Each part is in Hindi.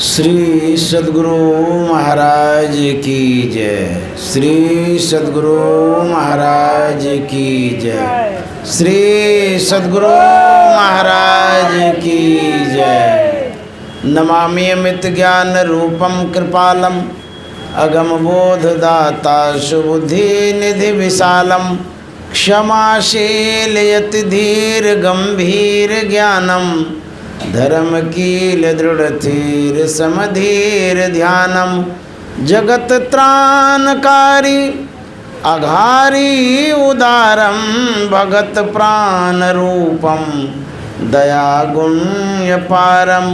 श्री सद्गुरु महाराज की जय। श्री सद्गुरु महाराज की जय। श्री सद्गुरु महाराज की जय। नमामि अमित ज्ञान रूपम कृपालम अगम बोध दाता सुबुद्धि निधि विशालम क्षमाशील यति धीर गंभीर ज्ञानम धर्म कील दृढ़ थीर समधीर ध्यानम जगत त्राणकारी अघारी उदारम भगत प्राण रूपम दया गुण्य पारम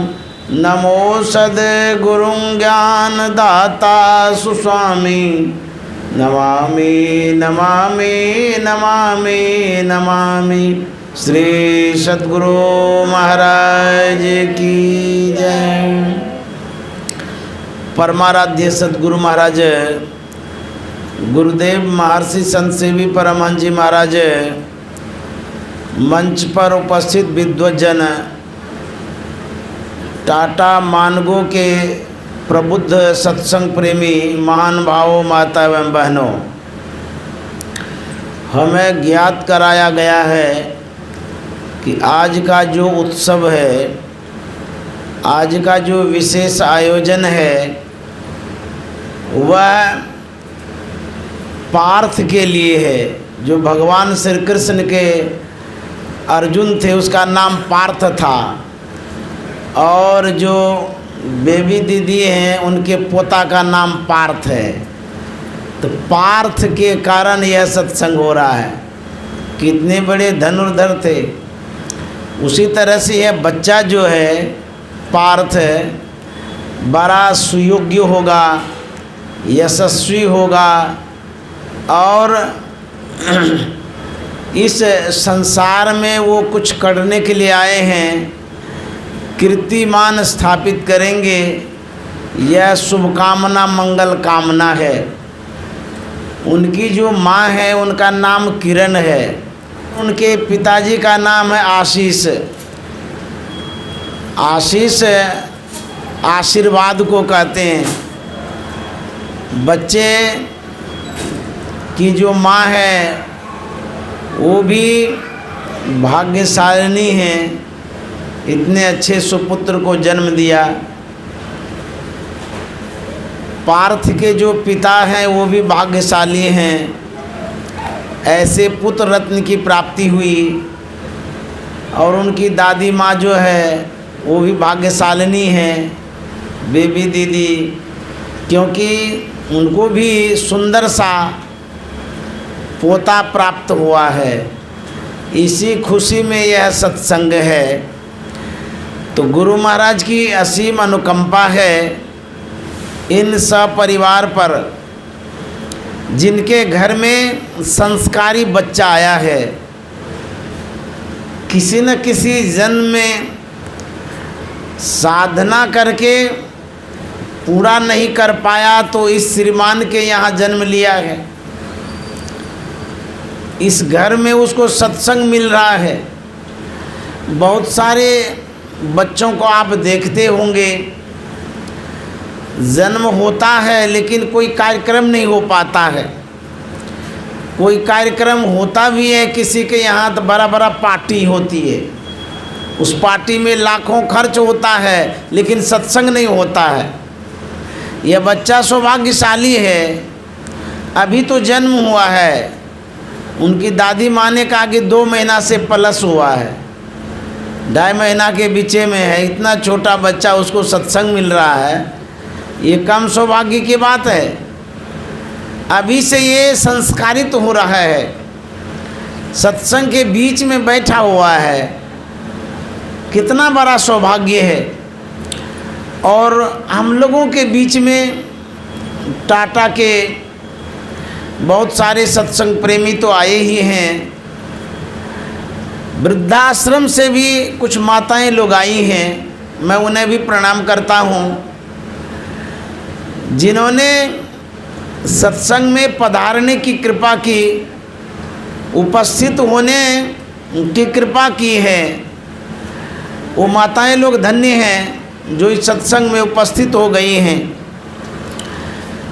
नमो सद्गुरुं ज्ञान दाता सुस्वामी नमामि नमामि नमामि नमामि। श्री सद्गुरु महाराज की जय। परमाराध्य सद्गुरु महाराज गुरुदेव महर्षि संत सेवी परमहंस जी महाराज, मंच पर उपस्थित विद्वज्जन, टाटा मानगो के प्रबुद्ध सत्संग प्रेमी महान भावों, माता एवं बहनों, हमें ज्ञात कराया गया है कि आज का जो उत्सव है, आज का जो विशेष आयोजन है, वह पार्थ के लिए है। जो भगवान श्री कृष्ण के अर्जुन थे उसका नाम पार्थ था, और जो बेबी दीदी हैं उनके पोता का नाम पार्थ है। तो पार्थ के कारण यह सत्संग हो रहा है। कितने बड़े धनुर्धर थे। उसी तरह से यह बच्चा जो है पार्थ बड़ा सुयोग्य होगा, यशस्वी होगा, और इस संसार में वो कुछ करने के लिए आए हैं, कीर्तिमान स्थापित करेंगे। यह शुभकामना मंगल कामना है। उनकी जो माँ है उनका नाम किरण है, उनके पिताजी का नाम है आशीष। आशीष आशीर्वाद को कहते हैं। बच्चे की जो माँ है वो भी भाग्यशालिनी है, इतने अच्छे सुपुत्र को जन्म दिया। पार्थ के जो पिता हैं वो भी भाग्यशाली हैं, ऐसे पुत्र रत्न की प्राप्ति हुई। और उनकी दादी माँ जो है वो भी भाग्यशालिनी है, बेबी दीदी, क्योंकि उनको भी सुंदर सा पोता प्राप्त हुआ है। इसी खुशी में यह सत्संग है। तो गुरु महाराज की असीम अनुकंपा है इन सपरिवार पर, जिनके घर में संस्कारी बच्चा आया है। किसी न किसी जन्म में साधना करके पूरा नहीं कर पाया तो इस श्रीमान के यहाँ जन्म लिया है। इस घर में उसको सत्संग मिल रहा है। बहुत सारे बच्चों को आप देखते होंगे, जन्म होता है लेकिन कोई कार्यक्रम नहीं हो पाता है। कोई कार्यक्रम होता भी है किसी के यहाँ तो बड़ा बड़ा पार्टी होती है, उस पार्टी में लाखों खर्च होता है लेकिन सत्संग नहीं होता है। यह बच्चा सौभाग्यशाली है, अभी तो जन्म हुआ है। उनकी दादी माँ ने कहा कि 2 महीना से प्लस हुआ है, 2.5 महीना के बीचे में है। इतना छोटा बच्चा, उसको सत्संग मिल रहा है, ये कम सौभाग्य की बात है। अभी से ये संस्कारित हो रहा है, सत्संग के बीच में बैठा हुआ है, कितना बड़ा सौभाग्य है। और हम लोगों के बीच में टाटा के बहुत सारे सत्संग प्रेमी तो आए ही हैं, वृद्धाश्रम से भी कुछ माताएं लोग आई हैं, मैं उन्हें भी प्रणाम करता हूँ, जिन्होंने सत्संग में पधारने की कृपा की, उपस्थित होने की कृपा की है। वो माताएं लोग धन्य हैं। जो इस सत्संग में उपस्थित हो गई हैं,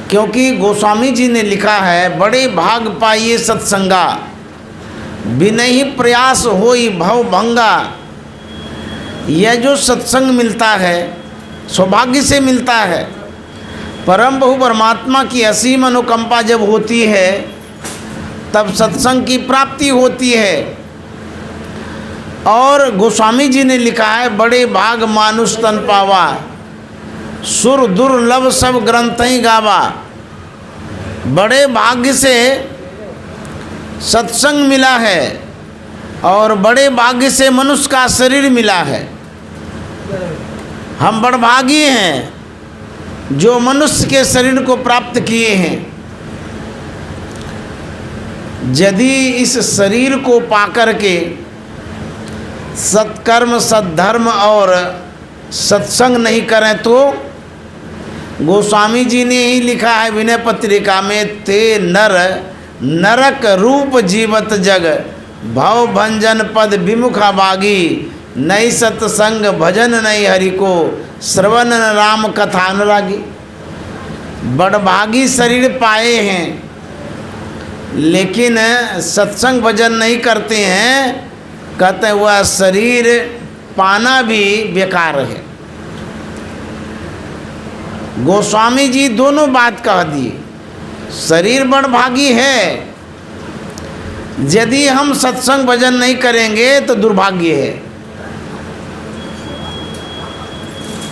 क्योंकि गोस्वामी जी ने लिखा है, बड़े भाग पाइए सत्संगा, बिनहि प्रयास होई भव भंगा। यह जो सत्संग मिलता है सौभाग्य से मिलता है। परम प्रभु परमात्मा की असीम अनुकंपा जब होती है तब सत्संग की प्राप्ति होती है। और गोस्वामी जी ने लिखा है, बड़े भाग मानुष तन पावा, सुर दुर्लभ सब ग्रंथ ही गावा। बड़े भाग्य से सत्संग मिला है और बड़े भाग्य से मनुष्य का शरीर मिला है। हम बड़भागी हैं जो मनुष्य के शरीर को प्राप्त किए हैं। यदि इस शरीर को पाकर के सत्कर्म सद्धर्म और सत्संग नहीं करें तो गोस्वामी जी ने ही लिखा है विनय पत्रिका में, ते नर नरक रूप जीवत जग, भव भंजन पद विमुखा बागी, नई सत्संग भजन नई हरि को, श्रवण राम कथा अनुरागी। बड़भागी शरीर पाए हैं लेकिन सत्संग भजन नहीं करते हैं, कहते वह शरीर पाना भी बेकार है। गोस्वामी जी दोनों बात कह दिए। शरीर बड़भागी है, यदि हम सत्संग भजन नहीं करेंगे तो दुर्भाग्य है।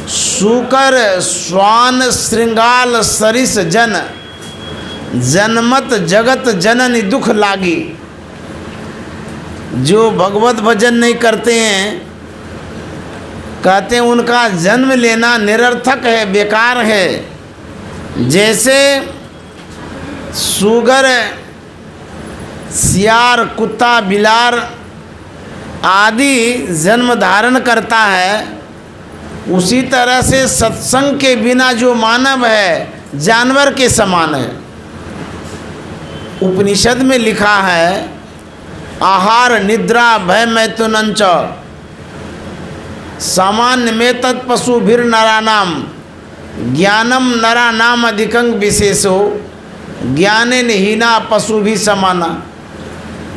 सूकर स्वान श्रृंगाल सरिस जन, जनमत जगत जननी दुख लागी। जो भगवत भजन नहीं करते हैं, कहते हैं उनका जन्म लेना निरर्थक है, बेकार है। जैसे सुगर, सियार, कुत्ता, बिलार आदि जन्म धारण करता है, उसी तरह से सत्संग के बिना जो मानव है जानवर के समान है। उपनिषद में लिखा है, आहार निद्रा भय मैथुनंच सामान्य में तत्पशुभिर नरानाम, ज्ञानम नरानाम अधिकं विशेषो, ज्ञाने हीना पशु भी समाना।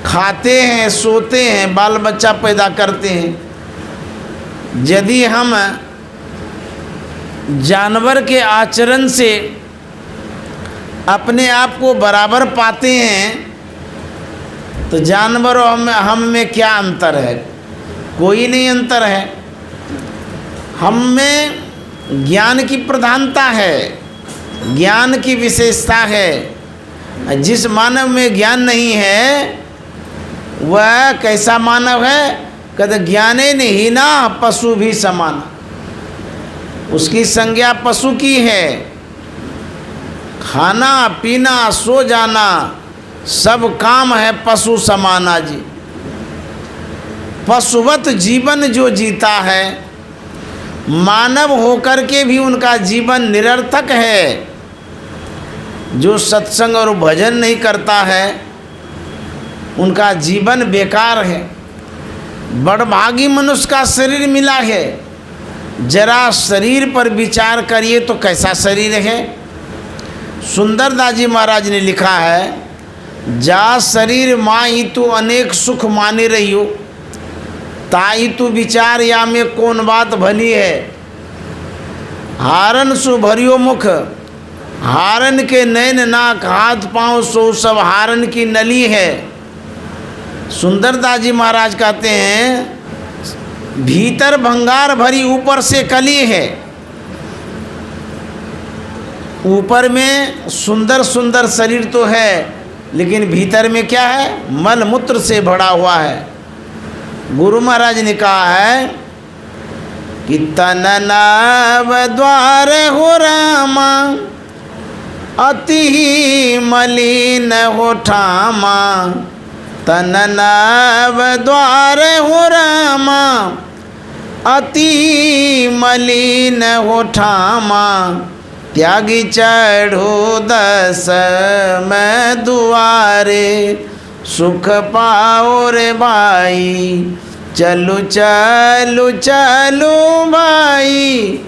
खाते हैं, सोते हैं, बाल बच्चा पैदा करते हैं। यदि हम जानवर के आचरण से अपने आप को बराबर पाते हैं तो जानवरों हम में क्या अंतर है? कोई नहीं अंतर है। हम में ज्ञान की प्रधानता है, ज्ञान की विशेषता है। जिस मानव में ज्ञान नहीं है वह कैसा मानव है? कहते ज्ञाने नहीं ना पशु भी समान। उसकी संज्ञा पशु की है। खाना पीना सो जाना सब काम है पशु समाना जी। पशुवत जीवन जो जीता है, मानव होकर के भी उनका जीवन निरर्थक है। जो सत्संग और भजन नहीं करता है उनका जीवन बेकार है। बड़भागी मनुष्य का शरीर मिला है। जरा शरीर पर विचार करिए तो कैसा शरीर है। सुंदरदास जी महाराज ने लिखा है, जा शरीर माही तू अनेक सुख माने रही हो, ताई तू विचार या में कौन बात भली है। हारन सु भरियो मुख, हारन के नैन नाक हाथ पांव सो सब हारन की नली है। सुंदरदास जी महाराज कहते हैं, भीतर भंगार भरी ऊपर से कली है। ऊपर में सुंदर सुंदर शरीर तो है लेकिन भीतर में क्या है? मल मूत्र से भरा हुआ है। गुरु महाराज ने कहा है कि तन नाव द्वार हो रामा, अति ही मलिन हो ठामा। तन नाव द्वार हो रामा, अति मलिन हो ठामा। त्यागी चढ़ो दस मैं दुआरे, सुख पाओ रे भाई। चलू चलू चलू भाई,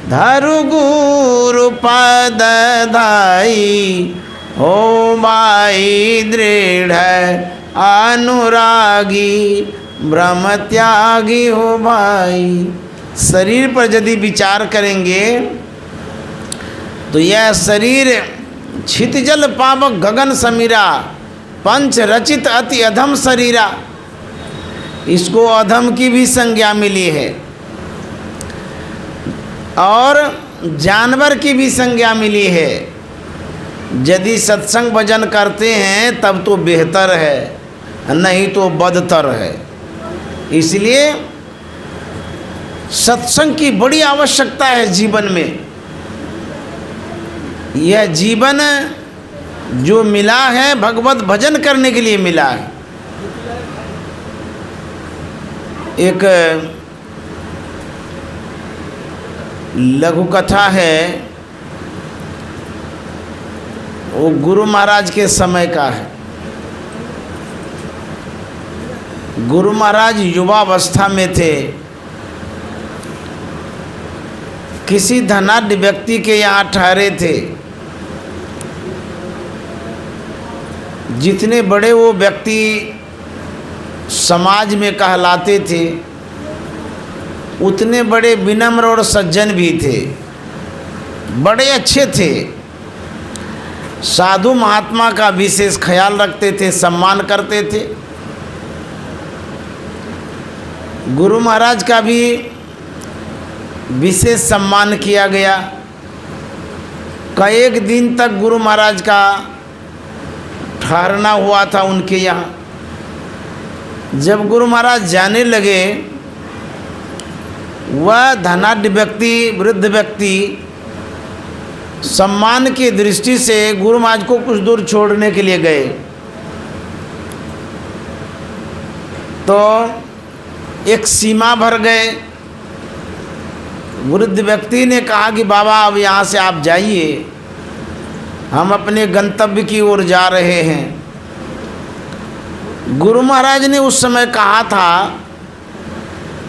धरु गुरु पद धाई, हो माई दृढ़ अनुरागी, ब्रह्म त्यागी हो भाई। शरीर पर यदि विचार करेंगे तो यह शरीर क्षितिजल पावक गगन समीरा, पंच रचित अति अधम शरीरा, इसको अधम की भी संज्ञा मिली है और जानवर की भी संज्ञा मिली है। यदि सत्संग भजन करते हैं तब तो बेहतर है, नहीं तो बदतर है। इसलिए सत्संग की बड़ी आवश्यकता है जीवन में। यह जीवन जो मिला है भगवत भजन करने के लिए मिला है। एक लघु कथा है, वो गुरु महाराज के समय का है। गुरु महाराज युवावस्था में थे। किसी धनाढ्य व्यक्ति के यहाँ ठहरे थे। जितने बड़े वो व्यक्ति समाज में कहलाते थे, उतने बड़े विनम्र और सज्जन भी थे, बड़े अच्छे थे। साधु महात्मा का विशेष ख्याल रखते थे, सम्मान करते थे। गुरु महाराज का भी विशेष सम्मान किया गया। कई एक दिन तक गुरु महाराज का ठहरना हुआ था उनके यहाँ। जब गुरु महाराज जाने लगे, वह धनाढ्य व्यक्ति, वृद्ध व्यक्ति सम्मान की दृष्टि से गुरु महाराज को कुछ दूर छोड़ने के लिए गए तो एक सीमा भर गए। वृद्ध व्यक्ति ने कहा कि बाबा अब यहाँ से आप जाइए, हम अपने गंतव्य की ओर जा रहे हैं। गुरु महाराज ने उस समय कहा था,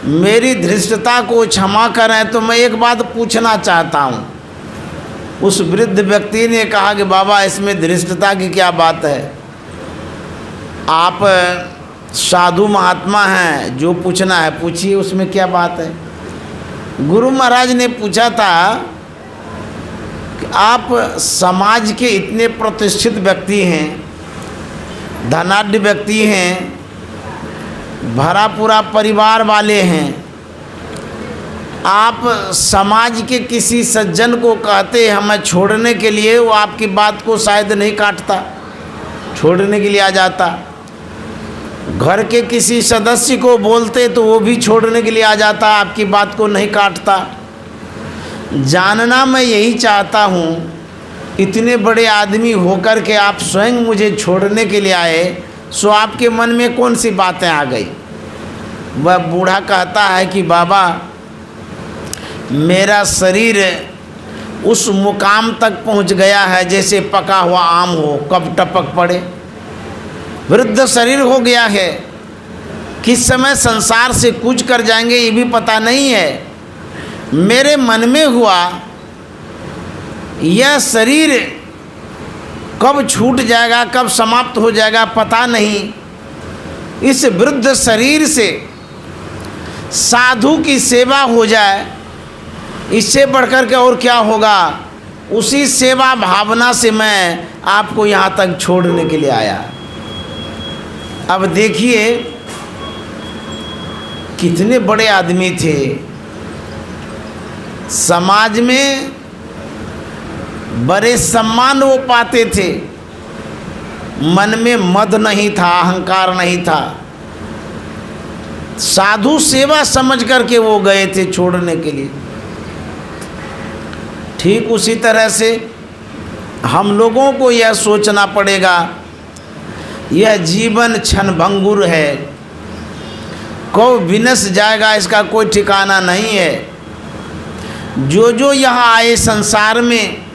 मेरी धृष्टता को क्षमा करें तो मैं एक बात पूछना चाहता हूँ। उस वृद्ध व्यक्ति ने कहा कि बाबा इसमें धृष्टता की क्या बात है, आप साधु महात्मा हैं, जो पूछना है पूछिए, उसमें क्या बात है। गुरु महाराज ने पूछा था कि आप समाज के इतने प्रतिष्ठित व्यक्ति हैं, धनाढ्य व्यक्ति हैं, भरा पूरा परिवार वाले हैं, आप समाज के किसी सज्जन को कहते हमें छोड़ने के लिए, वो आपकी बात को शायद नहीं काटता, छोड़ने के लिए आ जाता। घर के किसी सदस्य को बोलते तो वो भी छोड़ने के लिए आ जाता, आपकी बात को नहीं काटता। जानना मैं यही चाहता हूँ, इतने बड़े आदमी होकर के आप स्वयं मुझे छोड़ने के लिए आए, सो आपके मन में कौन सी बातें आ गई। वह बूढ़ा कहता है कि बाबा मेरा शरीर उस मुकाम तक पहुँच गया है जैसे पका हुआ आम हो, कब टपक पड़े। वृद्ध शरीर हो गया है, किस समय संसार से कूच कर जाएंगे ये भी पता नहीं है। मेरे मन में हुआ यह शरीर कब छूट जाएगा, कब समाप्त हो जाएगा पता नहीं। इस वृद्ध शरीर से साधु की सेवा हो जाए, इससे बढ़कर के और क्या होगा। उसी सेवा भावना से मैं आपको यहाँ तक छोड़ने के लिए आया। अब देखिए कितने बड़े आदमी थे, समाज में बड़े सम्मान वो पाते थे, मन में मद नहीं था, अहंकार नहीं था, साधु सेवा समझ करके वो गए थे छोड़ने के लिए। ठीक उसी तरह से हम लोगों को यह सोचना पड़ेगा, यह जीवन क्षणभंगुर है, कब विनश जाएगा इसका कोई ठिकाना नहीं है। जो जो यहाँ आए संसार में,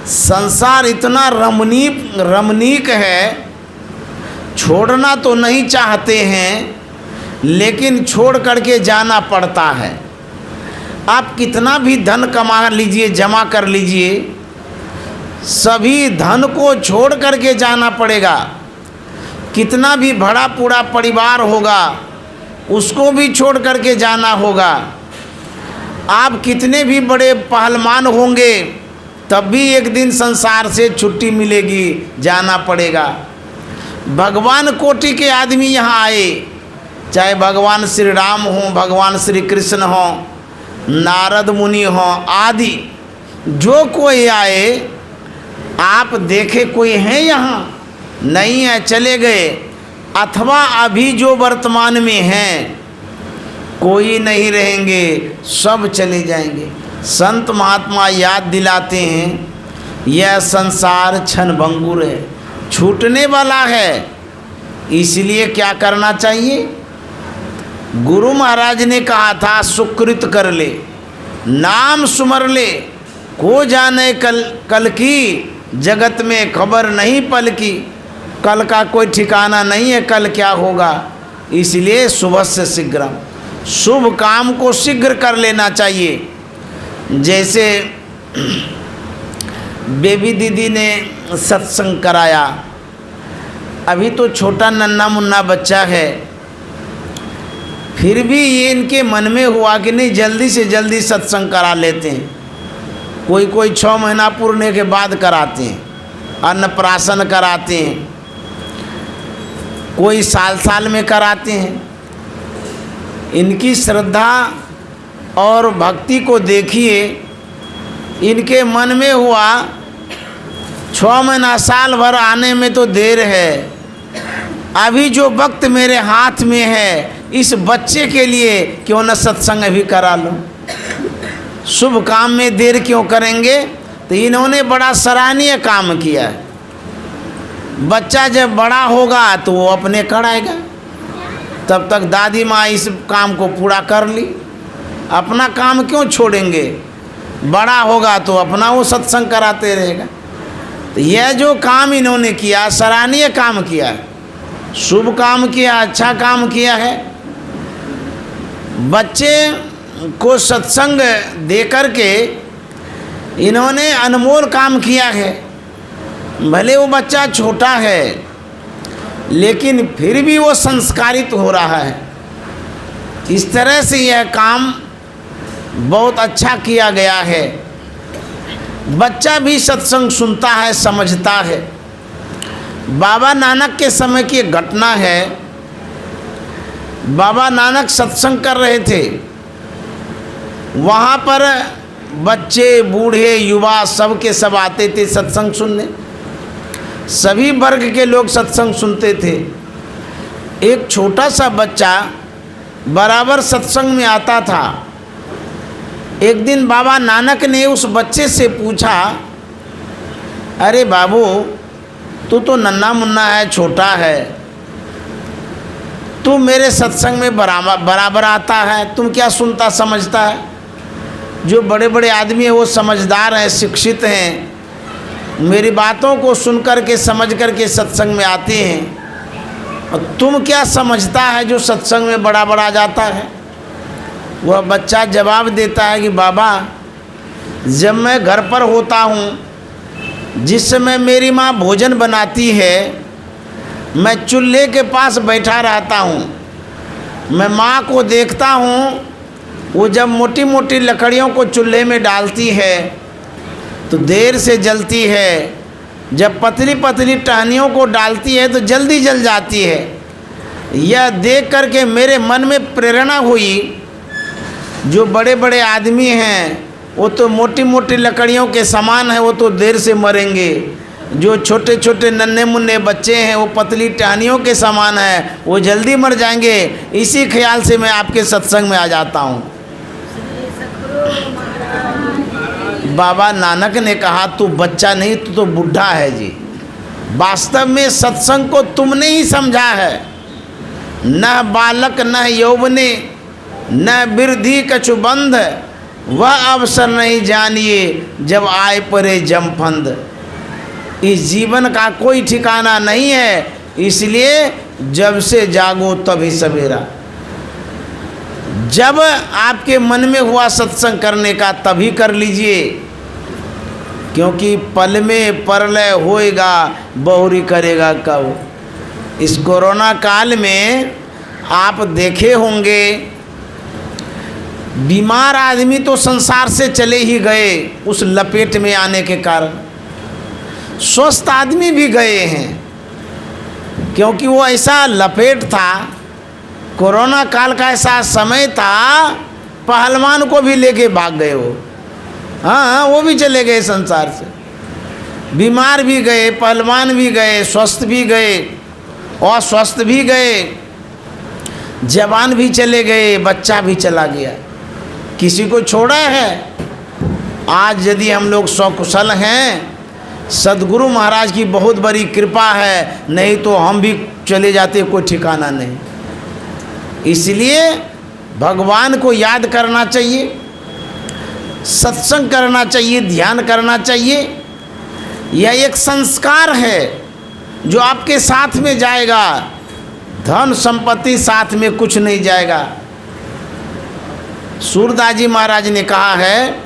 संसार इतना रमणीक है, छोड़ना तो नहीं चाहते हैं लेकिन छोड़ करके जाना पड़ता है। आप कितना भी धन कमा लीजिए, जमा कर लीजिए, सभी धन को छोड़ करके जाना पड़ेगा। कितना भी बड़ा पूरा परिवार होगा उसको भी छोड़ करके जाना होगा। आप कितने भी बड़े पहलवान होंगे तब भी एक दिन संसार से छुट्टी मिलेगी, जाना पड़ेगा। भगवान कोटि के आदमी यहाँ आए, चाहे भगवान श्री राम हो, भगवान श्री कृष्ण हो, नारद मुनि हो आदि, जो कोई आए, आप देखे कोई है यहाँ? नहीं है, चले गए। अथवा अभी जो वर्तमान में हैं कोई नहीं रहेंगे, सब चले जाएंगे। संत महात्मा याद दिलाते हैं यह संसार क्षणभंगुर है, छूटने वाला है। इसलिए क्या करना चाहिए? गुरु महाराज ने कहा था सुकृत कर ले, नाम सुमर ले, को जाने कल की, जगत में खबर नहीं पल की। कल का कोई ठिकाना नहीं है, कल क्या होगा। इसलिए सुबह से शीघ्र, शुभ काम को शीघ्र कर लेना चाहिए। जैसे बेबी दीदी ने सत्संग कराया, अभी तो छोटा नन्हा मुन्ना बच्चा है, फिर भी ये इनके मन में हुआ कि नहीं जल्दी से जल्दी सत्संग करा लेते हैं। कोई 6 महीना पूरने के बाद कराते हैं, अन्नप्राशन कराते हैं, कोई साल में कराते हैं। इनकी श्रद्धा और भक्ति को देखिए, इनके मन में हुआ 6 महीना साल भर आने में तो देर है, अभी जो वक्त मेरे हाथ में है इस बच्चे के लिए क्यों न सत्संग भी करा लो। शुभ काम में देर क्यों करेंगे? तो इन्होंने बड़ा सराहनीय काम किया है। बच्चा जब बड़ा होगा तो वो अपने कराएगा, तब तक दादी माँ इस काम को पूरा कर ली, अपना काम क्यों छोड़ेंगे? बड़ा होगा तो अपना वो सत्संग कराते रहेगा। तो यह जो काम इन्होंने किया सराहनीय काम किया है, शुभ काम किया, अच्छा काम किया है। बच्चे को सत्संग दे करके इन्होंने अनमोल काम किया है। भले वो बच्चा छोटा है लेकिन फिर भी वो संस्कारित हो रहा है। इस तरह से यह काम बहुत अच्छा किया गया है। बच्चा भी सत्संग सुनता है, समझता है। बाबा नानक के समय की एक घटना है। बाबा नानक सत्संग कर रहे थे, वहाँ पर बच्चे, बूढ़े, युवा सब के सब आते थे सत्संग सुनने। सभी वर्ग के लोग सत्संग सुनते थे। एक छोटा सा बच्चा बराबर सत्संग में आता था। एक दिन बाबा नानक ने उस बच्चे से पूछा, अरे बाबू, तू तो नन्हा मुन्ना है, छोटा है, तू मेरे सत्संग में बराबर आता है, तुम क्या सुनता समझता है? जो बड़े बड़े आदमी हैं वो समझदार हैं, शिक्षित हैं, मेरी बातों को सुन कर के समझ कर के सत्संग में आते हैं, और तुम क्या समझता है जो सत्संग में बराबर आ जाता है? वह बच्चा जवाब देता है कि बाबा, जब मैं घर पर होता हूँ, जिस समय मेरी माँ भोजन बनाती है, मैं चूल्हे के पास बैठा रहता हूँ, मैं माँ को देखता हूँ, वो जब मोटी मोटी लकड़ियों को चूल्हे में डालती है तो देर से जलती है, जब पतली पतली टहनियों को डालती है तो जल्दी जल जाती है। यह देख करके मेरे मन में प्रेरणा हुई, जो बड़े बड़े आदमी हैं वो तो मोटी मोटी लकड़ियों के समान है, वो तो देर से मरेंगे, जो छोटे छोटे नन्हे मुन्ने बच्चे हैं वो पतली टहनियों के समान है, वो जल्दी मर जाएंगे। इसी ख्याल से मैं आपके सत्संग में आ जाता हूँ। बाबा नानक ने कहा, तू बच्चा नहीं, तू तो बूढ़ा है जी। वास्तव में सत्संग को तुमने ही समझा है। न बालक न यौवने न वृद्धि कछु बंध, वह अवसर नहीं जानिए जब आए परे जमफंद। इस जीवन का कोई ठिकाना नहीं है, इसलिए जब से जागो तभी सवेरा। जब आपके मन में हुआ सत्संग करने का तभी कर लीजिए, क्योंकि पल में परलय होएगा, बहुरी करेगा कब। इस कोरोना काल में आप देखे होंगे बीमार आदमी तो संसार से चले ही गए उस लपेट में आने के कारण, स्वस्थ आदमी भी गए हैं, क्योंकि वो ऐसा लपेट था, कोरोना काल का ऐसा समय था, पहलवान को भी लेके भाग गए वो। हाँ, वो भी चले गए संसार से, बीमार भी गए, पहलवान भी गए, स्वस्थ भी गए, अस्वस्थ भी गए, जवान भी चले गए, बच्चा भी चला गया, किसी को छोड़ा है। आज यदि हम लोग सकुशल हैं, सदगुरु महाराज की बहुत बड़ी कृपा है, नहीं तो हम भी चले जाते, कोई ठिकाना नहीं। इसलिए भगवान को याद करना चाहिए, सत्संग करना चाहिए, ध्यान करना चाहिए। यह एक संस्कार है जो आपके साथ में जाएगा, धन संपत्ति साथ में कुछ नहीं जाएगा। सूरदास जी महाराज ने कहा है,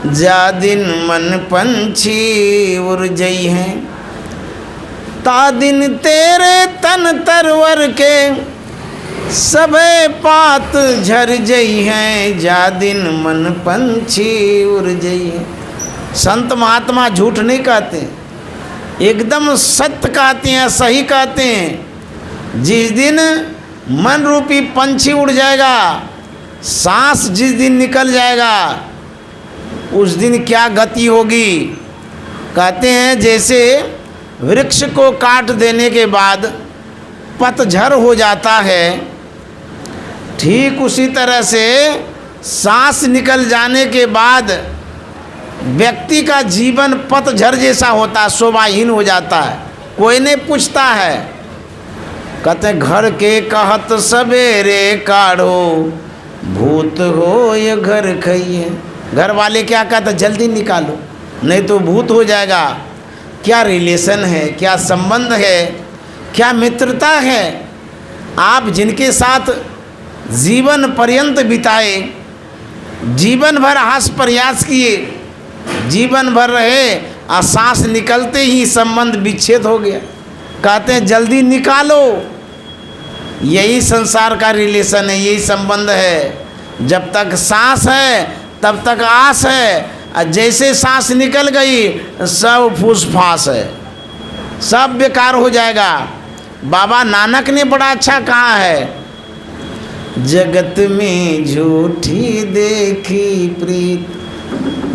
जा दिन मन पंछी उड़ जई हैं, ता दिन तेरे तन तरवर के सबे पात झर जई हैं, जा दिन मन पंछी उड़ जई हैं। संत महात्मा झूठ नहीं कहते, एकदम सत्य कहते हैं, सही कहते हैं। जिस दिन मन रूपी पंछी उड़ जाएगा, सांस जिस दिन निकल जाएगा, उस दिन क्या गति होगी। कहते हैं जैसे वृक्ष को काट देने के बाद पतझड़ हो जाता है, ठीक उसी तरह से सांस निकल जाने के बाद व्यक्ति का जीवन पतझड़ जैसा होता है, शोभाहीन हो जाता है, कोई नहीं पूछता है। कहते घर के कहत सवेरे काढ़ो, भूत हो ये घर खइए। घर वाले क्या कहते, जल्दी निकालो नहीं तो भूत हो जाएगा। क्या रिलेशन है, क्या संबंध है, क्या मित्रता है। आप जिनके साथ जीवन पर्यंत बिताए, जीवन भर हास प्रयास किए, जीवन भर रहे, और सांस निकलते ही संबंध विच्छेद हो गया, कहते हैं जल्दी निकालो। यही संसार का रिलेशन है, यही संबंध है। जब तक सांस है तब तक आस है, और जैसे सांस निकल गई सब फूस फास है, सब बेकार हो जाएगा। बाबा नानक ने बड़ा अच्छा कहा है, जगत में झूठी देखी प्रीत,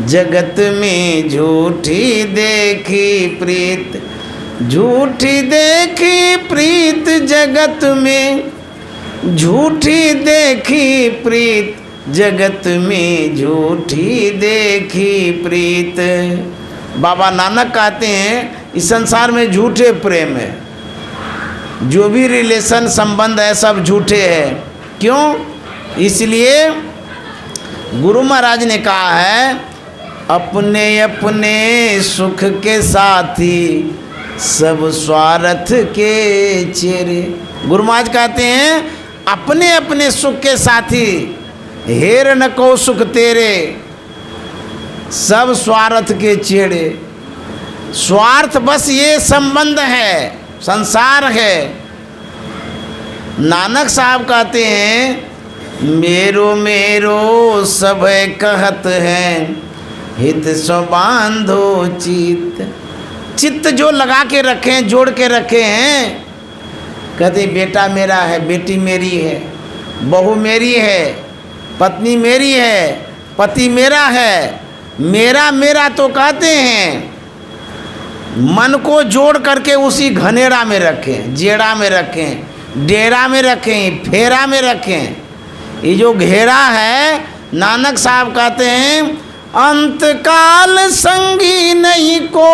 जगत में झूठी देखी प्रीत, झूठी देखी प्रीत जगत में, झूठी देखी प्रीत जगत में, झूठी देखी प्रीत। बाबा नानक कहते हैं इस संसार में झूठे प्रेम है, जो भी रिलेशन संबंध है सब झूठे हैं। क्यों? इसलिए गुरु महाराज ने कहा है, अपने अपने सुख के साथी सब स्वार्थ के चेहरे। गुरु महाराज कहते हैं अपने अपने सुख के साथी, हेर न को सुख तेरे, सब स्वार्थ के चेहरे। स्वार्थ बस ये संबंध है, संसार है। नानक साहब कहते हैं मेरो मेरो सब कहत हैं, हित सो बांधो चित्त। चित्त जो लगा के रखे हैं, जोड़ के रखे हैं, कहते बेटा मेरा है, बेटी मेरी है, बहू मेरी है, पत्नी मेरी है, पति मेरा है। मेरा मेरा तो कहते हैं, मन को जोड़ करके उसी घनेरा में रखें, जेड़ा में रखें, डेरा में रखें, फेरा में रखें। ये जो घेरा है, नानक साहब कहते हैं अंतकाल संगी नहीं को,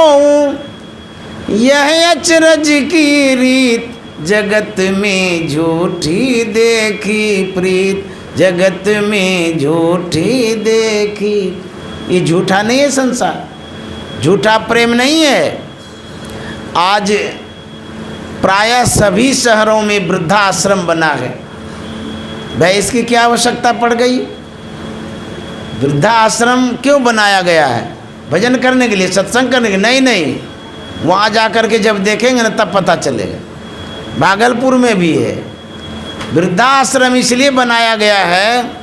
यह अचरज की रीत, जगत में झूठी देखी प्रीत, जगत में झूठी देखी। ये झूठा नहीं है संसार, झूठा प्रेम नहीं है। आज प्रायः सभी शहरों में वृद्धाश्रम बना है, भाई इसकी क्या आवश्यकता पड़ गई? वृद्धाश्रम क्यों बनाया गया है? भजन करने के लिए, सत्संग करने के लिए? नहीं नहीं, वहाँ जा कर के जब देखेंगे ना तब पता चलेगा। भागलपुर में भी है वृद्धाश्रम, इसलिए बनाया गया है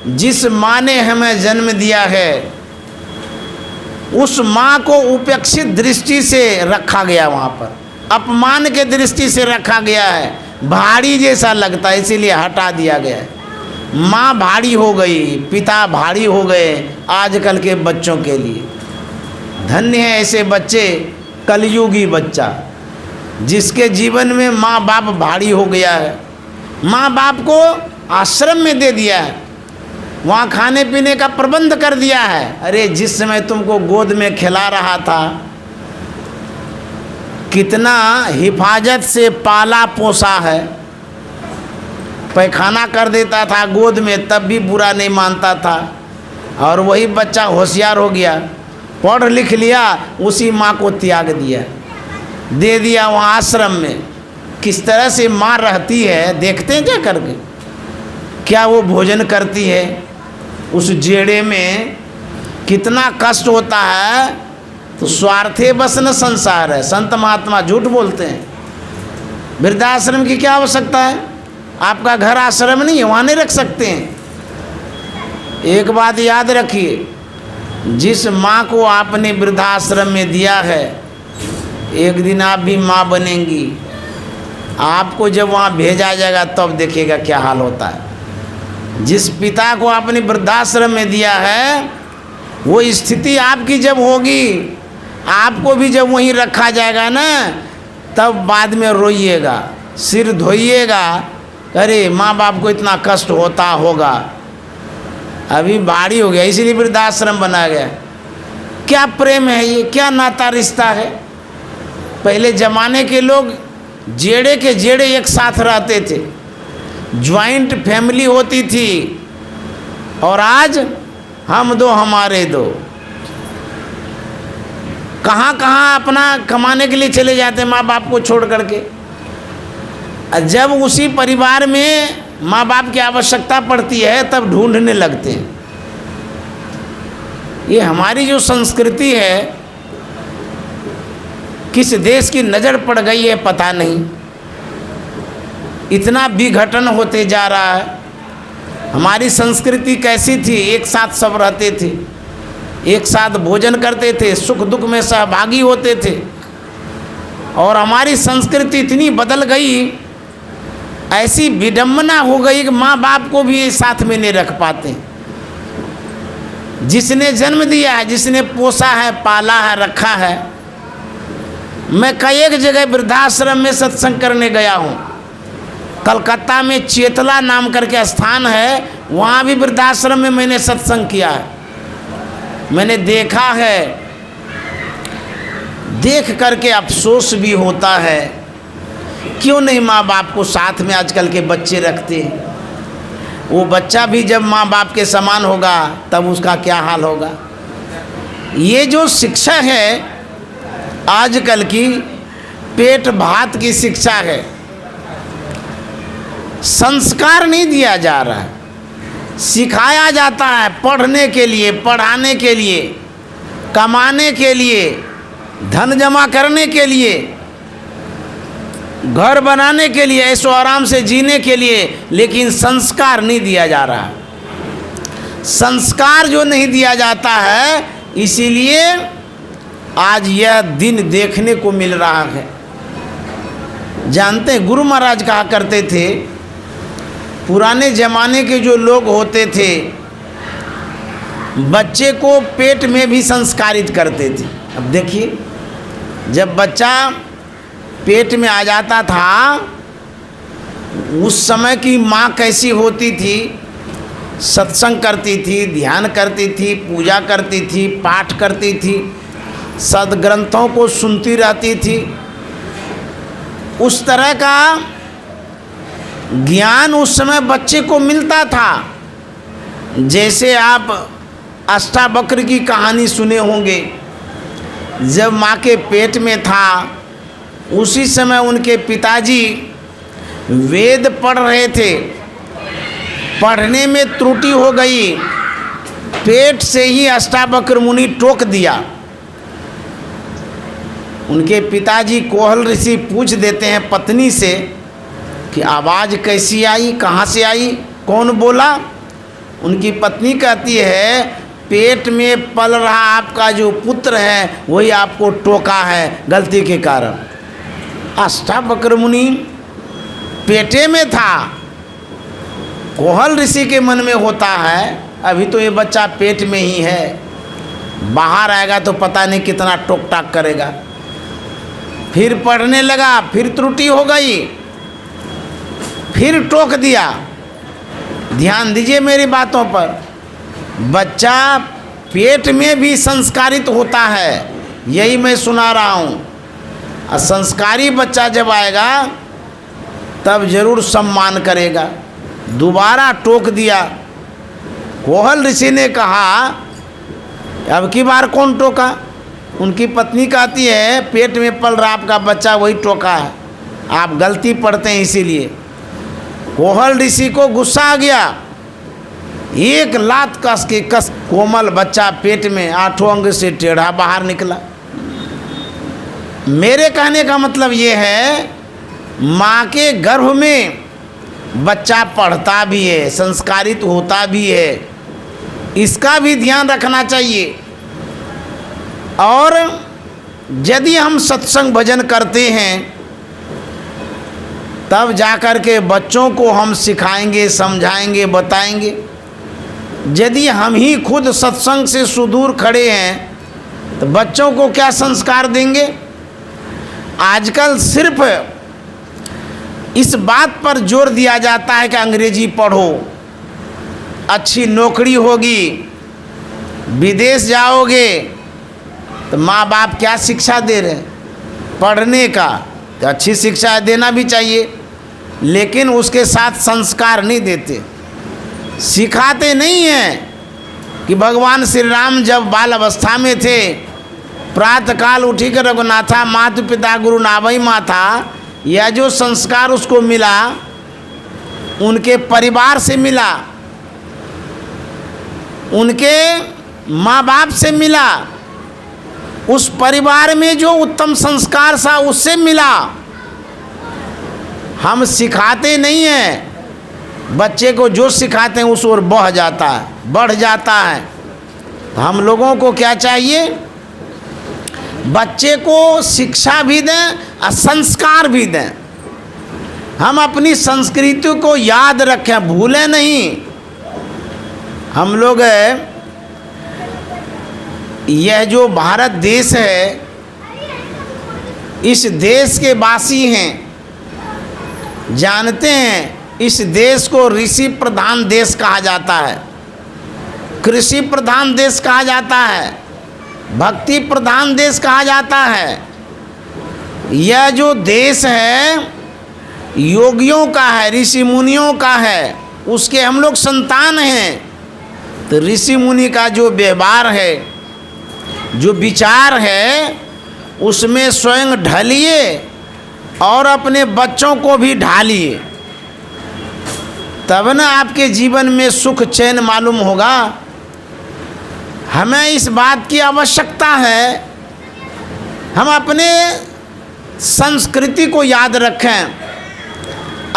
जिस माँ ने हमें जन्म दिया है उस माँ को उपेक्षित दृष्टि से रखा गया, वहाँ पर अपमान के दृष्टि से रखा गया है, भारी जैसा लगता है इसीलिए हटा दिया गया है। माँ भारी हो गई, पिता भारी हो गए आजकल के बच्चों के लिए। धन्य है ऐसे बच्चे, कलयुगी बच्चा जिसके जीवन में माँ बाप भारी हो गया है। माँ बाप को आश्रम में दे दिया है, वहाँ खाने पीने का प्रबंध कर दिया है। अरे जिस समय तुमको गोद में खिला रहा था, कितना हिफाजत से पाला पोसा है, पैखाना कर देता था गोद में तब भी बुरा नहीं मानता था। और वही बच्चा होशियार हो गया, पढ़ लिख लिया, उसी माँ को त्याग दिया, दे दिया वहाँ आश्रम में। किस तरह से माँ रहती है देखते हैं क्या करके, क्या वो भोजन करती है, उस जेड़े में कितना कष्ट होता है। तो स्वार्थे बस न संसार है, संत महात्मा झूठ बोलते हैं। वृद्धाश्रम की क्या आवश्यकता है? आपका घर आश्रम नहीं है, वहाँ नहीं रख सकते हैं। एक बात याद रखिए, जिस माँ को आपने वृद्धाश्रम में दिया है एक दिन आप भी माँ बनेंगी। आपको जब वहाँ भेजा जाएगा तब देखिएगा क्या हाल होता है। जिस पिता को आपने वृद्धाश्रम में दिया है वो स्थिति आपकी जब होगी, आपको भी जब वहीं रखा जाएगा ना तब बाद में रोइएगा, सिर धोइएगा, अरे माँ बाप को इतना कष्ट होता होगा। अभी भारी हो गया इसीलिए वृद्धाश्रम बनाया गया। क्या प्रेम है ये, क्या नाता रिश्ता है। पहले ज़माने के लोग जेड़े के जेड़े एक साथ रहते थे, ज्वाइंट फैमिली होती थी। और आज हम दो हमारे दो, कहाँ कहाँ अपना कमाने के लिए चले जाते हैं माँ बाप को छोड़ करके। जब उसी परिवार में माँ बाप की आवश्यकता पड़ती है तब ढूंढने लगते हैं। ये हमारी जो संस्कृति है किस देश की नज़र पड़ गई है पता नहीं, इतना विघटन होते जा रहा है। हमारी संस्कृति कैसी थी, एक साथ सब रहते थे, एक साथ भोजन करते थे, सुख दुख में सहभागी होते थे। और हमारी संस्कृति इतनी बदल गई, ऐसी विडंबना हो गई कि माँ बाप को भी साथ में नहीं रख पाते। जिसने जन्म दिया है, जिसने पोसा है, पाला है, रखा है। मैं कई एक जगह वृद्धाश्रम में सत्संग करने गया हूँ। कलकत्ता में चेतला नाम करके स्थान है, वहाँ भी वृद्धाश्रम में मैंने सत्संग किया है। मैंने देखा है, देख करके अफसोस भी होता है, क्यों नहीं माँ बाप को साथ में आजकल के बच्चे रखते। वो बच्चा भी जब माँ बाप के समान होगा तब उसका क्या हाल होगा। ये जो शिक्षा है आजकल की, पेट भात की शिक्षा है, संस्कार नहीं दिया जा रहा है। सिखाया जाता है पढ़ने के लिए, पढ़ाने के लिए, कमाने के लिए, धन जमा करने के लिए, घर बनाने के लिए, ऐशो आराम से जीने के लिए, लेकिन संस्कार नहीं दिया जा रहा। संस्कार जो नहीं दिया जाता है, इसीलिए आज यह दिन देखने को मिल रहा है। जानते हैं, गुरु महाराज कहा करते थे, पुराने ज़माने के जो लोग होते थे बच्चे को पेट में भी संस्कारित करते थे। अब देखिए, जब बच्चा पेट में आ जाता था उस समय की माँ कैसी होती थी, सत्संग करती थी, ध्यान करती थी, पूजा करती थी, पाठ करती थी, सद्ग्रंथों को सुनती रहती थी। उस तरह का ज्ञान उस समय बच्चे को मिलता था। जैसे आप अष्टावक्र की कहानी सुने होंगे, जब माँ के पेट में था उसी समय उनके पिताजी वेद पढ़ रहे थे पढ़ने में त्रुटि हो गई, पेट से ही अष्टावक्र मुनि टोक दिया। उनके पिताजी कोहल ऋषि पूछ देते हैं पत्नी से कि आवाज़ कैसी आई, कहाँ से आई, कौन बोला? उनकी पत्नी कहती है पेट में पल रहा आपका जो पुत्र है वही आपको टोका है गलती के कारण। अष्टावक्र मुनि पेटे में था, कोहल ऋषि के मन में होता है अभी तो ये बच्चा पेट में ही है, बाहर आएगा तो पता नहीं कितना टोक टाक करेगा। फिर पढ़ने लगा, फिर त्रुटि हो गई, फिर टोक दिया। ध्यान दीजिए मेरी बातों पर, बच्चा पेट में भी संस्कारित होता है, यही मैं सुना रहा हूँ। और संस्कारी बच्चा जब आएगा तब जरूर सम्मान करेगा। दोबारा टोक दिया। कोहल ऋषि ने कहा अब की बार कौन टोका? उनकी पत्नी कहती है पेट में पल रहा आपका बच्चा वही टोका है, आप गलती पढ़ते हैं इसीलिए। कोहल ऋषि को गुस्सा आ गया, एक लात कस कोमल बच्चा पेट में 8 अंग से टेढ़ा बाहर निकला। मेरे कहने का मतलब ये है माँ के गर्भ में बच्चा पढ़ता भी है, संस्कारित होता भी है, इसका भी ध्यान रखना चाहिए। और यदि हम सत्संग भजन करते हैं तब जाकर के बच्चों को हम सिखाएंगे, समझाएंगे, बताएंगे। यदि हम ही खुद सत्संग से सुदूर खड़े हैं तो बच्चों को क्या संस्कार देंगे? आजकल सिर्फ इस बात पर जोर दिया जाता है कि अंग्रेजी पढ़ो, अच्छी नौकरी होगी, विदेश जाओगे, तो माँ बाप क्या शिक्षा दे रहे हैं? पढ़ने का, तो अच्छी शिक्षा देना भी चाहिए, लेकिन उसके साथ संस्कार नहीं देते, सिखाते नहीं हैं कि भगवान श्री राम जब बाल अवस्था में थे, प्रातःकाल उठी कर रघुनाथा मातु पिता गुरु नावई माता, यह जो संस्कार उसको मिला उनके परिवार से मिला, उनके माँ बाप से मिला, उस परिवार में जो उत्तम संस्कार था उससे मिला। हम सिखाते नहीं हैं, बच्चे को जो सिखाते हैं उस ओर बढ़ जाता है। हम लोगों को क्या चाहिए? बच्चे को शिक्षा भी दें और संस्कार भी दें। हम अपनी संस्कृति को याद रखें, भूलें नहीं। हम लोग यह जो भारत देश है, इस देश के वासी हैं, जानते हैं इस देश को ऋषि प्रधान देश कहा जाता है, कृषि प्रधान देश कहा जाता है, भक्ति प्रधान देश कहा जाता है। यह जो देश है योगियों का है, ऋषि मुनियों का है, उसके हम लोग संतान हैं। तो ऋषि मुनि का जो व्यवहार है, जो विचार है, उसमें स्वयं ढलिए और अपने बच्चों को भी ढालिए, तब न आपके जीवन में सुख चैन मालूम होगा। हमें इस बात की आवश्यकता है, हम अपने संस्कृति को याद रखें,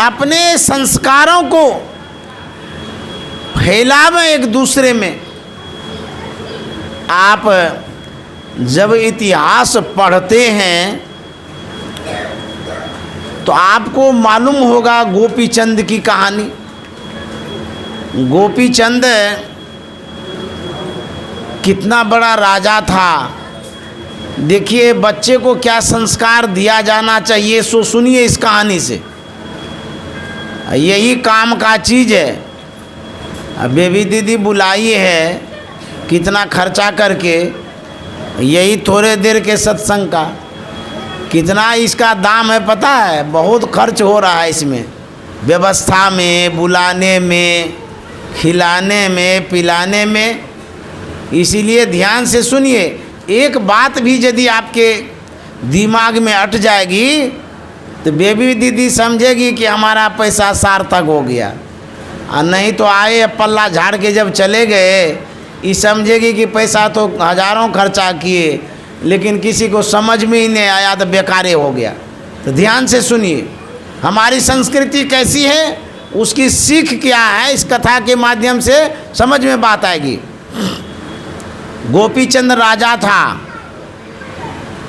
अपने संस्कारों को फैलावें एक दूसरे में। आप जब इतिहास पढ़ते हैं तो आपको मालूम होगा गोपी चंद की कहानी। गोपी चंद कितना बड़ा राजा था। देखिए बच्चे को क्या संस्कार दिया जाना चाहिए, सो सुनिए इस कहानी से। यही काम का चीज़ है। बेबी दीदी बुलाई है कितना खर्चा करके, यही थोड़े देर के सत्संग का कितना इसका दाम है पता है? बहुत खर्च हो रहा है इसमें, व्यवस्था में, बुलाने में, खिलाने में, पिलाने में। इसीलिए ध्यान से सुनिए, एक बात भी यदि आपके दिमाग में अट जाएगी तो बेबी दीदी समझेगी कि हमारा पैसा सार्थक हो गया। और नहीं तो आए पल्ला झाड़ के जब चले गए, ये समझेगी कि पैसा तो हजारों खर्चा किए लेकिन किसी को समझ में ही नहीं आया तो बेकारे हो गया। तो ध्यान से सुनिए, हमारी संस्कृति कैसी है, उसकी सीख क्या है, इस कथा के माध्यम से समझ में बात आएगी। गोपीचंद राजा था,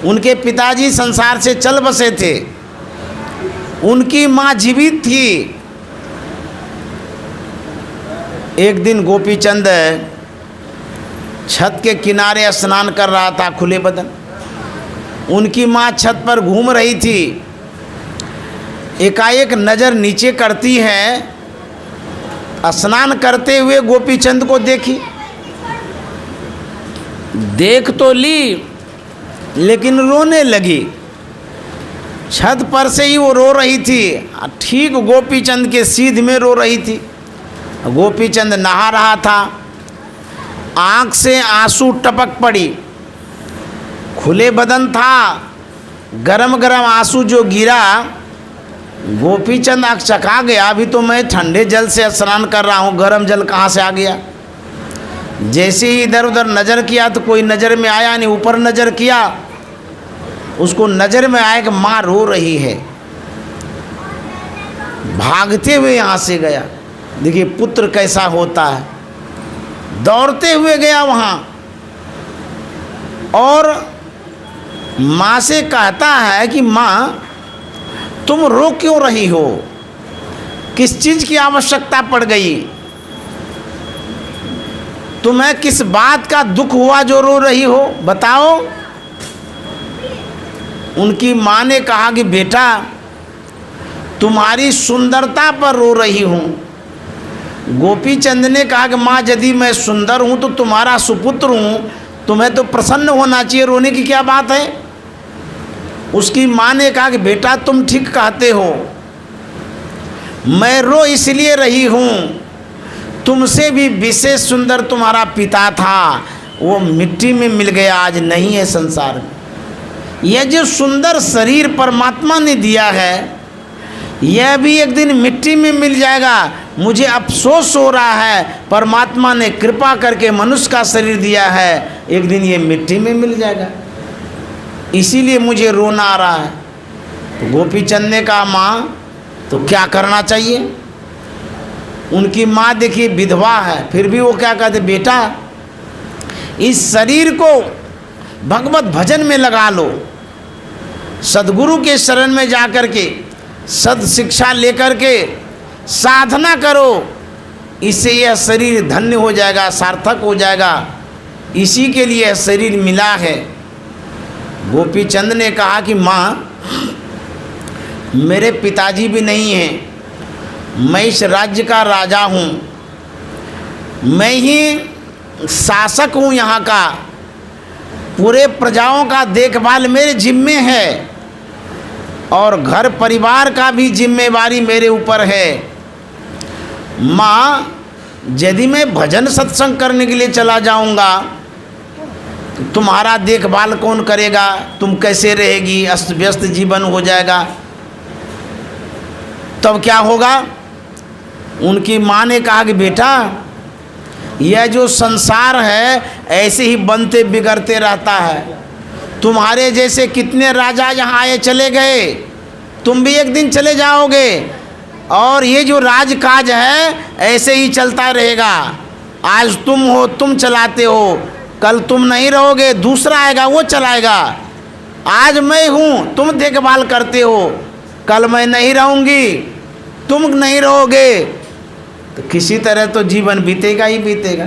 उनके पिताजी संसार से चल बसे थे, उनकी माँ जीवित थी। एक दिन गोपीचंद छत के किनारे स्नान कर रहा था खुले बदन, उनकी माँ छत पर घूम रही थी। एकाएक नज़र नीचे करती है, स्नान करते हुए गोपीचंद को देखी, देख तो ली लेकिन रोने लगी। छत पर से ही वो रो रही थी, ठीक गोपीचंद के सीध में रो रही थी। गोपीचंद नहा रहा था, आँख से आंसू टपक पड़ी, खुले बदन था, गरम गरम आंसू जो गिरा, गोपीचंद आँख चका गया। अभी तो मैं ठंडे जल से स्नान कर रहा हूँ, गरम जल कहाँ से आ गया। जैसे ही इधर उधर नज़र किया तो कोई नज़र में आया नहीं, ऊपर नज़र किया, उसको नज़र में आया कि माँ रो रही है। भागते हुए यहाँ से गया, देखिए पुत्र कैसा होता है, दौड़ते हुए गया वहाँ और माँ से कहता है कि माँ तुम रो क्यों रही हो, किस चीज़ की आवश्यकता पड़ गई, तुम्हें किस बात का दुख हुआ जो रो रही हो, बताओ। उनकी माँ ने कहा कि बेटा तुम्हारी सुंदरता पर रो रही हूँ। गोपीचंद ने कहा कि माँ यदि मैं सुंदर हूँ तो तुम्हारा सुपुत्र हूँ, तुम्हें तो प्रसन्न होना चाहिए, रोने की क्या बात है। उसकी माँ ने कहा कि बेटा तुम ठीक कहते हो, मैं रो इसलिए रही हूँ, तुमसे भी विशेष सुंदर तुम्हारा पिता था, वो मिट्टी में मिल गया, आज नहीं है संसार में। यह जो सुंदर शरीर परमात्मा ने दिया है, यह भी एक दिन मिट्टी में मिल जाएगा। मुझे अफसोस हो रहा है, परमात्मा ने कृपा करके मनुष्य का शरीर दिया है, एक दिन ये मिट्टी में मिल जाएगा, इसीलिए मुझे रोना आ रहा है। तो गोपीचंद ने कहा माँ तो क्या करना चाहिए। उनकी माँ देखिए विधवा है, फिर भी वो क्या कहते, बेटा इस शरीर को भगवत भजन में लगा लो, सद्गुरु के शरण में जा कर के सद शिक्षा लेकर के साधना करो, इससे यह शरीर धन्य हो जाएगा, सार्थक हो जाएगा, इसी के लिए यह शरीर मिला है। गोपीचंद ने कहा कि माँ मेरे पिताजी भी नहीं हैं, मैं इस राज्य का राजा हूँ, मैं ही शासक हूँ यहाँ का, पूरे प्रजाओं का देखभाल मेरे जिम्मे है और घर परिवार का भी जिम्मेवारी मेरे ऊपर है। माँ यदि मैं भजन सत्संग करने के लिए चला जाऊँगा तो तुम्हारा देखभाल कौन करेगा, तुम कैसे रहेगी, अस्त व्यस्त जीवन हो जाएगा, तब क्या होगा। उनकी माँ ने कहा कि बेटा यह जो संसार है ऐसे ही बनते बिगड़ते रहता है, तुम्हारे जैसे कितने राजा यहाँ आए चले गए, तुम भी एक दिन चले जाओगे और ये जो राजकाज है ऐसे ही चलता रहेगा। आज तुम हो, तुम चलाते हो, कल तुम नहीं रहोगे, दूसरा आएगा वो चलाएगा। आज मैं हूँ, तुम देखभाल करते हो, कल मैं नहीं रहूँगी, तुम नहीं रहोगे, तो किसी तरह तो जीवन बीतेगा ही बीतेगा।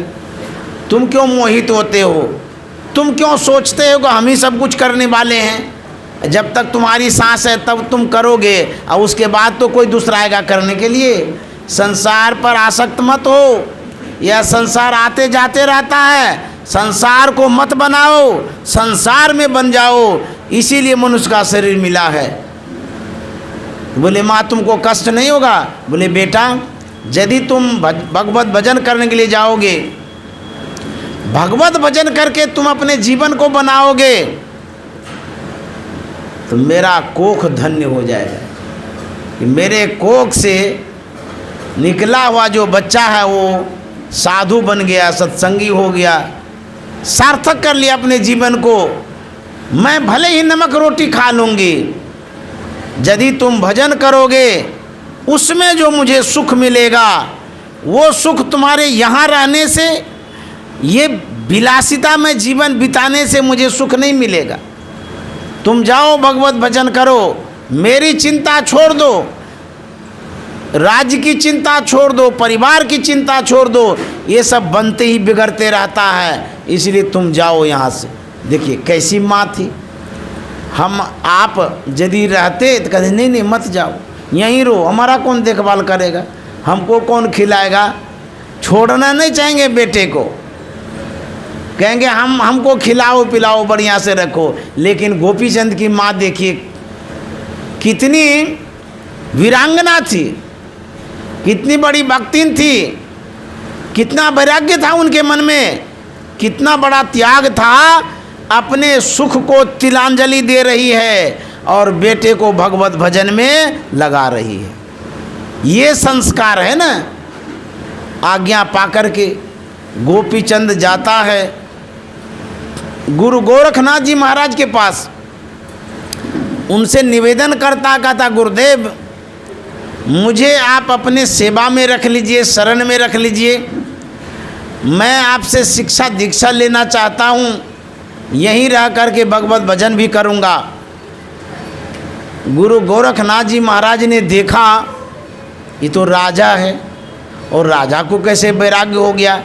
तुम क्यों मोहित होते हो, तुम क्यों सोचते हो कि हम ही सब कुछ करने वाले हैं। जब तक तुम्हारी सांस है तब तुम करोगे और उसके बाद तो कोई दूसरा आएगा करने के लिए। संसार पर आसक्त मत हो, यह संसार आते जाते रहता है, संसार को मत बनाओ, संसार में बन जाओ, इसीलिए मनुष्य का शरीर मिला है। बोले माँ तुमको कष्ट नहीं होगा। बोले बेटा यदि तुम भगवत भजन करने के लिए जाओगे, भगवत भजन करके तुम अपने जीवन को बनाओगे तो मेरा कोख धन्य हो जाएगा कि मेरे कोख से निकला हुआ जो बच्चा है वो साधु बन गया, सत्संगी हो गया, सार्थक कर लिया अपने जीवन को। मैं भले ही नमक रोटी खा लूँगी, यदि तुम भजन करोगे उसमें जो मुझे सुख मिलेगा वो सुख तुम्हारे यहाँ रहने से, ये विलासिता में जीवन बिताने से मुझे सुख नहीं मिलेगा। तुम जाओ भगवत भजन करो, मेरी चिंता छोड़ दो, राज्य की चिंता छोड़ दो, परिवार की चिंता छोड़ दो, ये सब बनते ही बिगड़ते रहता है, इसलिए तुम जाओ यहाँ से। देखिए कैसी माँ थी। हम आप यदि रहते तो कहते नहीं नहीं मत जाओ, यहीं रहो, हमारा कौन देखभाल करेगा, हमको कौन खिलाएगा। छोड़ना नहीं चाहेंगे बेटे को, कहेंगे हमको खिलाओ पिलाओ बढ़िया से रखो। लेकिन गोपीचंद की माँ देखिए कितनी वीरांगना थी, कितनी बड़ी भक्तिन थी, कितना वैराग्य था उनके मन में, कितना बड़ा त्याग था। अपने सुख को तिलांजलि दे रही है और बेटे को भगवत भजन में लगा रही है। ये संस्कार है ना। आज्ञा पाकर के गोपीचंद जाता है गुरु गोरखनाथ जी महाराज के पास, उनसे निवेदन करता, कहता गुरुदेव मुझे आप अपने सेवा में रख लीजिए, शरण में रख लीजिए, मैं आपसे शिक्षा दीक्षा लेना चाहता हूँ, यहीं रह करके भगवत भजन भी करूँगा। गुरु गोरखनाथ जी महाराज ने देखा ये तो राजा है, और राजा को कैसे वैराग्य हो गया।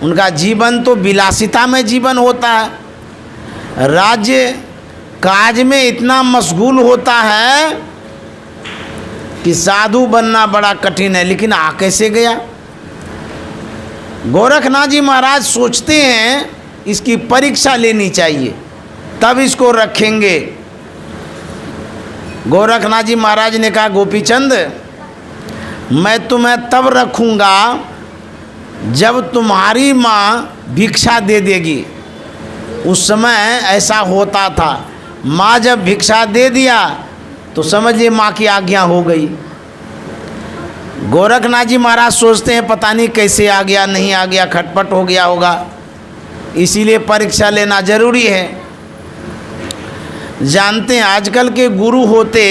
उनका जीवन तो विलासिता में जीवन होता है, राज्य काज में इतना मशगूल होता है कि साधु बनना बड़ा कठिन है। लेकिन आ कैसे गया। गोरखनाथ जी महाराज सोचते हैं इसकी परीक्षा लेनी चाहिए, तब इसको रखेंगे। गोरखनाथ जी महाराज ने कहा गोपीचंद मैं तुम्हें तब रखूँगा जब तुम्हारी माँ भिक्षा दे देगी। उस समय ऐसा होता था, माँ जब भिक्षा दे दिया तो समझिए माँ की आज्ञा हो गई। गोरखनाथ जी महाराज सोचते हैं पता नहीं कैसे आ गया, नहीं आ गया, खटपट हो गया होगा, इसीलिए परीक्षा लेना जरूरी है। जानते हैं आजकल के गुरु होते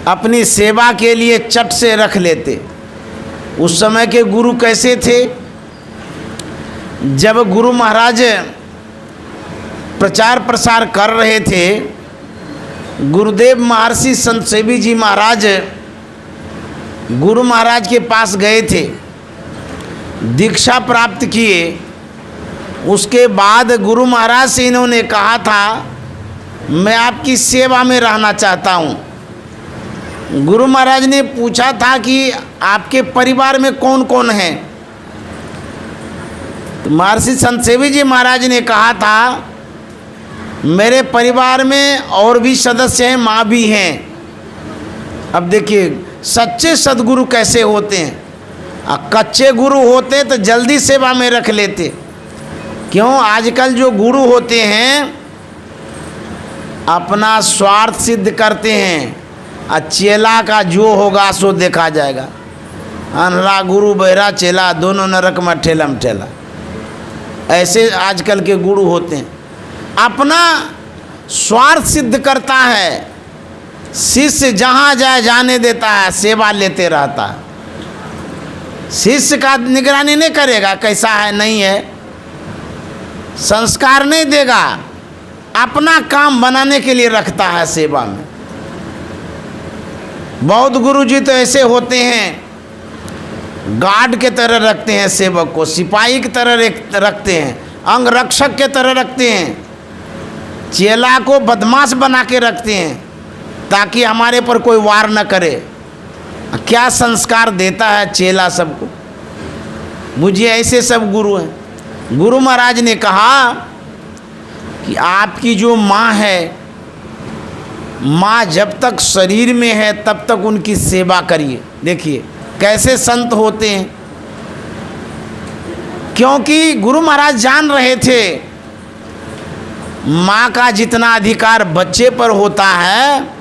अपनी सेवा के लिए चट से रख लेते। उस समय के गुरु कैसे थे, जब गुरु महाराज प्रचार प्रसार कर रहे थे, गुरुदेव महर्षि संत सेवी जी महाराज गुरु महाराज के पास गए थे, दीक्षा प्राप्त किए। उसके बाद गुरु महाराज से इन्होंने कहा था मैं आपकी सेवा में रहना चाहता हूँ। गुरु महाराज ने पूछा था कि आपके परिवार में कौन कौन है। तो महर्षि संत सेवी जी महाराज ने कहा था मेरे परिवार में और भी सदस्य हैं, माँ भी हैं। अब देखिए सच्चे सद्गुरु कैसे होते हैं। कच्चे गुरु होते तो जल्दी सेवा में रख लेते। क्यों, आजकल जो गुरु होते हैं अपना स्वार्थ सिद्ध करते हैं, और चेला का जो होगा सो देखा जाएगा। अनरा गुरु बहरा चेला दोनों नरक में ठेलम ठेला, ऐसे आजकल के गुरु होते हैं। अपना स्वार्थ सिद्ध करता है, शिष्य जहाँ जाए जाने देता है, सेवा लेते रहता है। शिष्य का निगरानी नहीं करेगा कैसा है नहीं है, संस्कार नहीं देगा, अपना काम बनाने के लिए रखता है सेवा में। बहुत गुरुजी तो ऐसे होते हैं, गार्ड के तरह रखते हैं सेवक को, सिपाही की तरह रखते हैं, अंग रक्षक के तरह रखते हैं, चेला को बदमाश बना के रखते हैं ताकि हमारे पर कोई वार न करे। क्या संस्कार देता है चेला सबको। मुझे ऐसे सब गुरु हैं। गुरु महाराज ने कहा कि आपकी जो माँ है, माँ जब तक शरीर में है तब तक उनकी सेवा करिए। देखिए कैसे संत होते हैं, क्योंकि गुरु महाराज जान रहे थे माँ का जितना अधिकार बच्चे पर होता है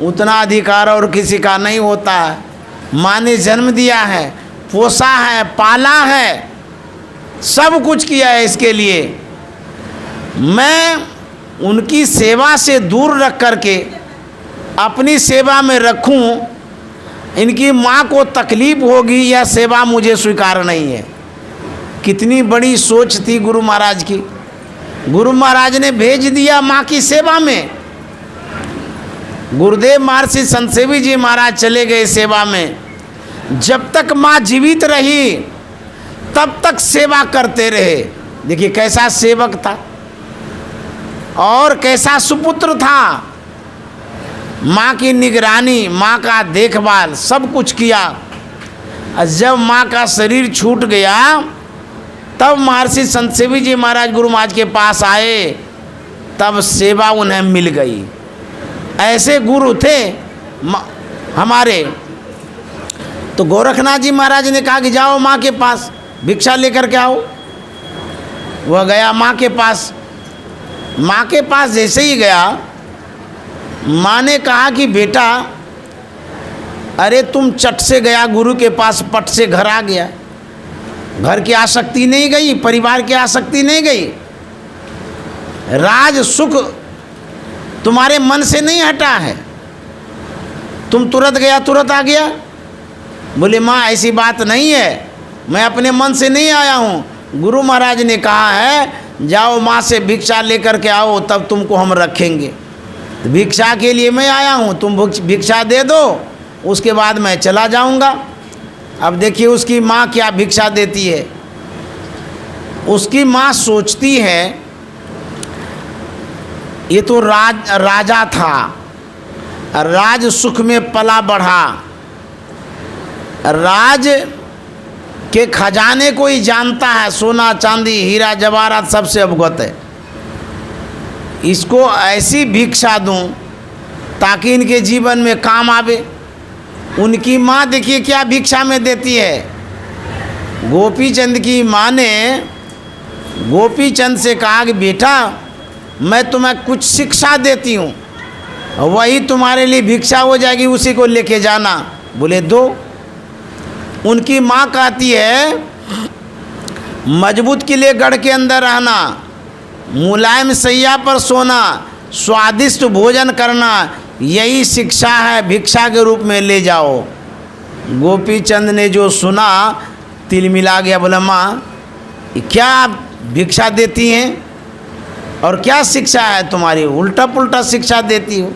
उतना अधिकार और किसी का नहीं होता है। माँ ने जन्म दिया है, पोसा है, पाला है, सब कुछ किया है इसके लिए। मैं उनकी सेवा से दूर रख करके अपनी सेवा में रखूं, इनकी माँ को तकलीफ होगी, यह सेवा मुझे स्वीकार नहीं है। कितनी बड़ी सोच थी गुरु महाराज की। गुरु महाराज ने भेज दिया माँ की सेवा में। गुरुदेव महर्षि संत सेवी जी महाराज चले गए सेवा में। जब तक माँ जीवित रही तब तक सेवा करते रहे। देखिए कैसा सेवक था और कैसा सुपुत्र था। माँ की निगरानी, माँ का देखभाल सब कुछ किया। और जब माँ का शरीर छूट गया तब महर्षि संत सेवी जी महाराज गुरु महाराज के पास आए, तब सेवा उन्हें मिल गई। ऐसे गुरु थे हमारे। तो गोरखनाथ जी महाराज ने कहा कि जाओ माँ के पास भिक्षा लेकर के आओ। वह गया माँ के पास। माँ के पास जैसे ही गया, माँ ने कहा कि बेटा, अरे तुम चट से गया गुरु के पास, पट से घर आ गया। घर की आसक्ति नहीं गई, परिवार की आसक्ति नहीं गई, राज सुख तुम्हारे मन से नहीं हटा है, तुम तुरंत गया तुरंत आ गया। बोले माँ ऐसी बात नहीं है, मैं अपने मन से नहीं आया हूँ। गुरु महाराज ने कहा है जाओ माँ से भिक्षा लेकर के आओ, तब तुमको हम रखेंगे। तो भिक्षा के लिए मैं आया हूँ, तुम भिक्षा दे दो, उसके बाद मैं चला जाऊँगा। अब देखिए उसकी माँ क्या भिक्षा देती है। उसकी माँ सोचती है ये तो राजा था, राज सुख में पला बढ़ा, राज के खजाने को ही जानता है, सोना चांदी हीरा जवाहरात सबसे अवगत है। इसको ऐसी भिक्षा दूं ताकि इनके जीवन में काम आवे। उनकी माँ देखिए क्या भिक्षा में देती है। गोपी चंद की माँ ने गोपी चंद से कहा कि बेटा मैं तुम्हें कुछ शिक्षा देती हूँ, वही तुम्हारे लिए भिक्षा हो जाएगी, उसी को लेके जाना। बोले दो। उनकी माँ कहती है मजबूत किले गढ़ के अंदर रहना, मुलायम सैया पर सोना, स्वादिष्ट भोजन करना, यही शिक्षा है, भिक्षा के रूप में ले जाओ। गोपी चंद ने जो सुना तिल मिला गया। बोला माँ क्या आप भिक्षा देती हैं और क्या शिक्षा है तुम्हारी, उल्टा पुल्टा शिक्षा देती हो।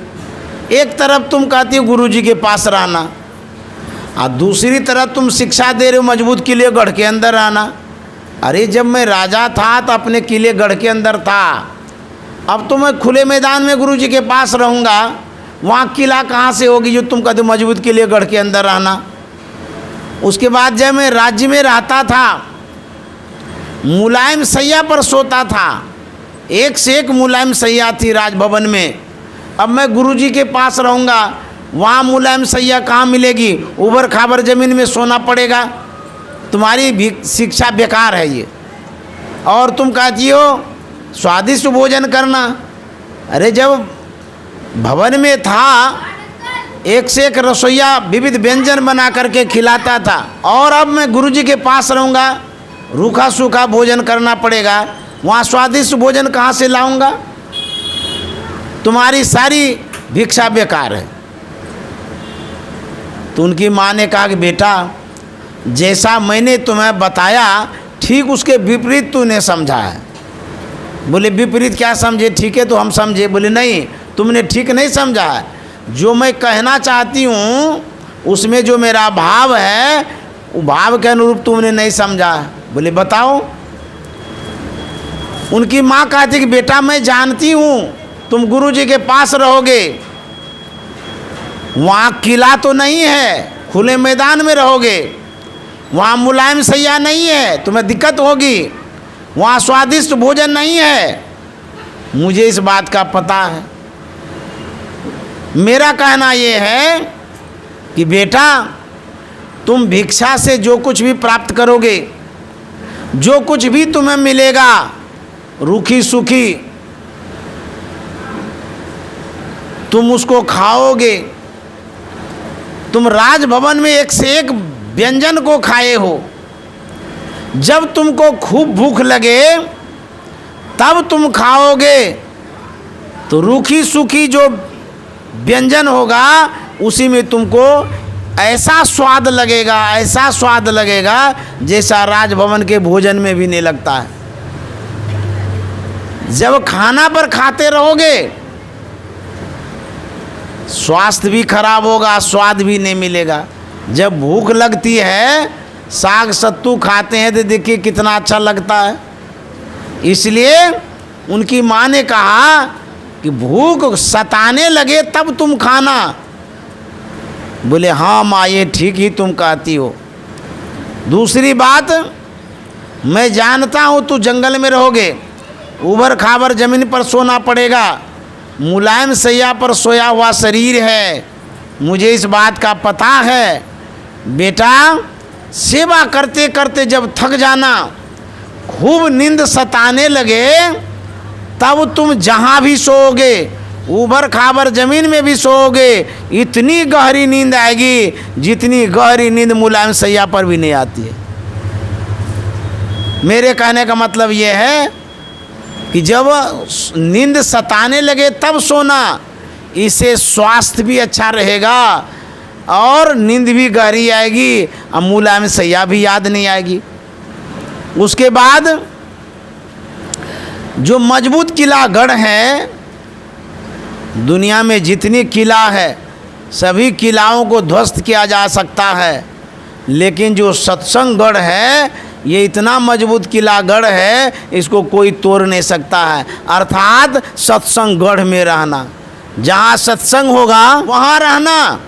एक तरफ तुम कहती हो गुरुजी के पास रहना और दूसरी तरफ तुम शिक्षा दे रहे हो मजबूत किले गढ़ के अंदर रहना। अरे जब मैं राजा था तो अपने किले गढ़ के अंदर था, अब तो मैं खुले मैदान में गुरुजी के पास रहूँगा, वहाँ किला कहाँ से होगी जो तुम कहते हो मजबूत किले गढ़ के अंदर रहना। उसके बाद जब मैं राज्य में रहता था मुलायम सैया पर सोता था, एक से एक मुलायम सैया थी राजभवन में। अब मैं गुरुजी के पास रहूँगा, वहाँ मुलायम सैया कहाँ मिलेगी, उबर खाबर ज़मीन में सोना पड़ेगा। तुम्हारी भी शिक्षा बेकार है ये। और तुम कहती हो स्वादिष्ट भोजन करना। अरे जब भवन में था एक से एक रसोइया विविध व्यंजन बना करके खिलाता था, और अब मैं गुरुजी के पास रहूँगा, रूखा सूखा भोजन करना पड़ेगा, वहाँ स्वादिष्ट भोजन कहाँ से लाऊंगा। तुम्हारी सारी भिक्षा बेकार है। तो उनकी माँ ने कहा कि बेटा जैसा मैंने तुम्हें बताया ठीक उसके विपरीत तूने समझा है। बोले विपरीत क्या समझे, ठीक है तो हम समझे। बोले नहीं तुमने ठीक नहीं समझा है, जो मैं कहना चाहती हूँ उसमें जो मेरा भाव है वो भाव के अनुरूप तुमने नहीं समझा है। बोले बताओ। उनकी माँ कहती कि बेटा मैं जानती हूँ तुम गुरुजी के पास रहोगे, वहाँ किला तो नहीं है, खुले मैदान में रहोगे, वहाँ मुलायम सैया नहीं है, तुम्हें दिक्कत होगी, वहाँ स्वादिष्ट भोजन नहीं है। मुझे इस बात का पता है। मेरा कहना ये है कि बेटा तुम भिक्षा से जो कुछ भी प्राप्त करोगे, जो कुछ भी तुम्हें मिलेगा रूखी सूखी, तुम उसको खाओगे तुम राजभवन में एक से एक व्यंजन को खाए हो। जब तुमको खूब भूख लगे तब तुम खाओगे, तो रूखी सूखी जो व्यंजन होगा उसी में तुमको ऐसा स्वाद लगेगा, ऐसा स्वाद लगेगा जैसा राजभवन के भोजन में भी नहीं लगता है। जब खाना पर खाते रहोगे स्वास्थ्य भी खराब होगा, स्वाद भी नहीं मिलेगा। जब भूख लगती है, साग सत्तू खाते हैं तो देखिए कितना अच्छा लगता है। इसलिए उनकी माँ ने कहा कि भूख सताने लगे तब तुम खाना। बोले हाँ माँ, ये ठीक ही तुम कहती हो। दूसरी बात, मैं जानता हूँ तू जंगल में रहोगे, उबड़ खाबड़ जमीन पर सोना पड़ेगा, मुलायम सैया पर सोया हुआ शरीर है, मुझे इस बात का पता है। बेटा, सेवा करते करते जब थक जाना, खूब नींद सताने लगे, तब तुम जहाँ भी सोओगे, ऊबर खाबर जमीन में भी सोओगे, इतनी गहरी नींद आएगी जितनी गहरी नींद मुलायम सैया पर भी नहीं आती है। मेरे कहने का मतलब ये है कि जब नींद सताने लगे तब सोना, इससे स्वास्थ्य भी अच्छा रहेगा और नींद भी गहरी आएगी और मुलायम सैया भी याद नहीं आएगी। उसके बाद जो मजबूत किला गढ़ है, दुनिया में जितनी किला है सभी किलाओं को ध्वस्त किया जा सकता है, लेकिन जो सत्संग गढ़ है ये इतना मजबूत किला गढ़ है, इसको कोई तोड़ नहीं सकता है। अर्थात सत्संग गढ़ में रहना, जहाँ सत्संग होगा वहाँ रहना,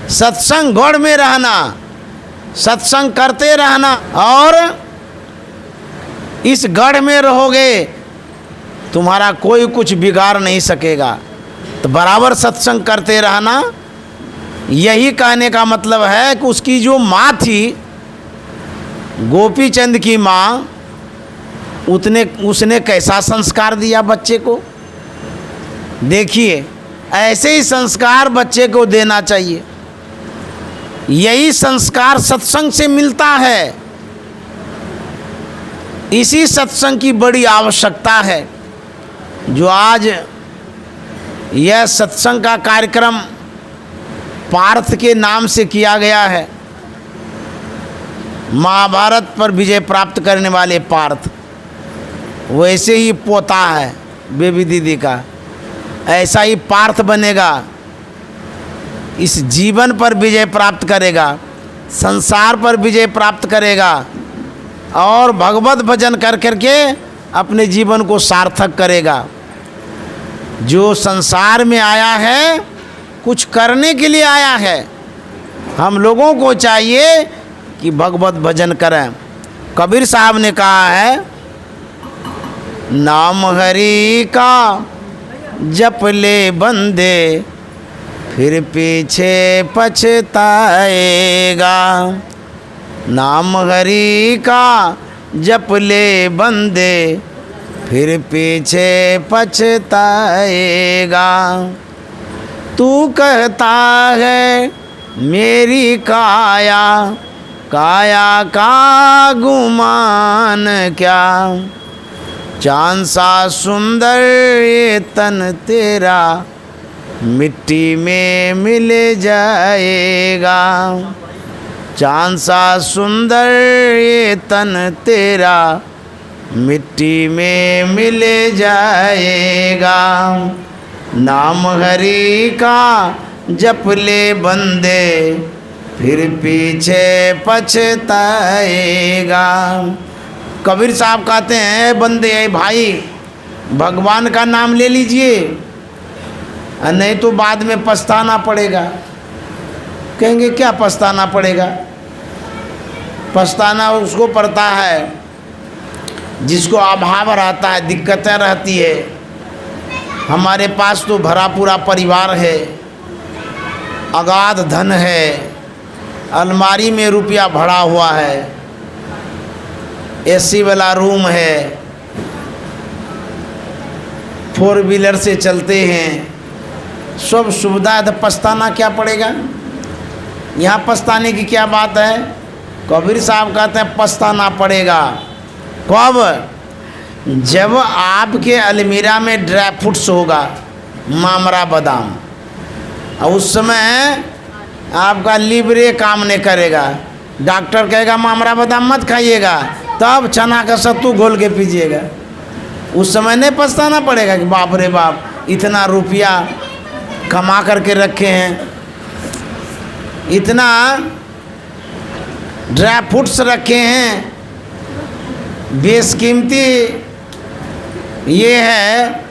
सत्संग गढ़ में रहना, सत्संग करते रहना, और इस गढ़ में रहोगे तुम्हारा कोई कुछ बिगाड़ नहीं सकेगा। तो बराबर सत्संग करते रहना। यही कहने का मतलब है कि उसकी जो माँ थी, गोपी चंद की माँ, उसने कैसा संस्कार दिया बच्चे को। देखिए, ऐसे ही संस्कार बच्चे को देना चाहिए। यही संस्कार सत्संग से मिलता है। इसी सत्संग की बड़ी आवश्यकता है। जो आज यह सत्संग का कार्यक्रम पार्थ के नाम से किया गया है, महाभारत पर विजय प्राप्त करने वाले पार्थ, वैसे ही पोता है बेबी दीदी का, ऐसा ही पार्थ बनेगा। इस जीवन पर विजय प्राप्त करेगा, संसार पर विजय प्राप्त करेगा और भगवत भजन कर करके अपने जीवन को सार्थक करेगा। जो संसार में आया है कुछ करने के लिए आया है। हम लोगों को चाहिए कि भगवत भजन करें। कबीर साहब ने कहा है, नाम हरि का जप ले बंदे, फिर पीछे पछताएगा। नाम हरि का जप ले बंदे, फिर पीछे पछताएगा। तू कहता है मेरी काया, काया का गुमान क्या, चांद सा सुंदर ये तन तेरा, मिट्टी में मिल जाएगा। चांद सा सुंदर ये तन तेरा, मिट्टी में मिल जाएगा। नाम हरि का जप ले बंदे, फिर पीछे पछताएगा। कबीर साहब कहते हैं, बंदे भाई भगवान का नाम ले लीजिए, नहीं तो बाद में पछताना पड़ेगा। कहेंगे क्या पछताना पड़ेगा? पछताना उसको पड़ता है जिसको अभाव रहता है, दिक्कतें रहती है। हमारे पास तो भरा पूरा परिवार है, अगाध धन है, अलमारी में रुपया भरा हुआ है, एसी वाला रूम है, 4 व्हीलर से चलते हैं, सब सुविधा है तो पछताना क्या पड़ेगा? यहाँ पछताने की क्या बात है? कबीर साहब कहते हैं पछताना पड़ेगा। कब? जब आपके अलमीरा में ड्राई फ्रूट्स होगा, मामरा बादाम, और उस समय आपका लीवरे काम नहीं करेगा, डॉक्टर कहेगा मामरा बादाम मत खाइएगा, तब चना का सत्तू घोल के पीजिएगा। उस समय नहीं पछताना पड़ेगा कि बाप रे बाप इतना रुपया कमा करके रखे हैं, इतना ड्राई फ्रूट्स रखे हैं, बेशकीमती ये है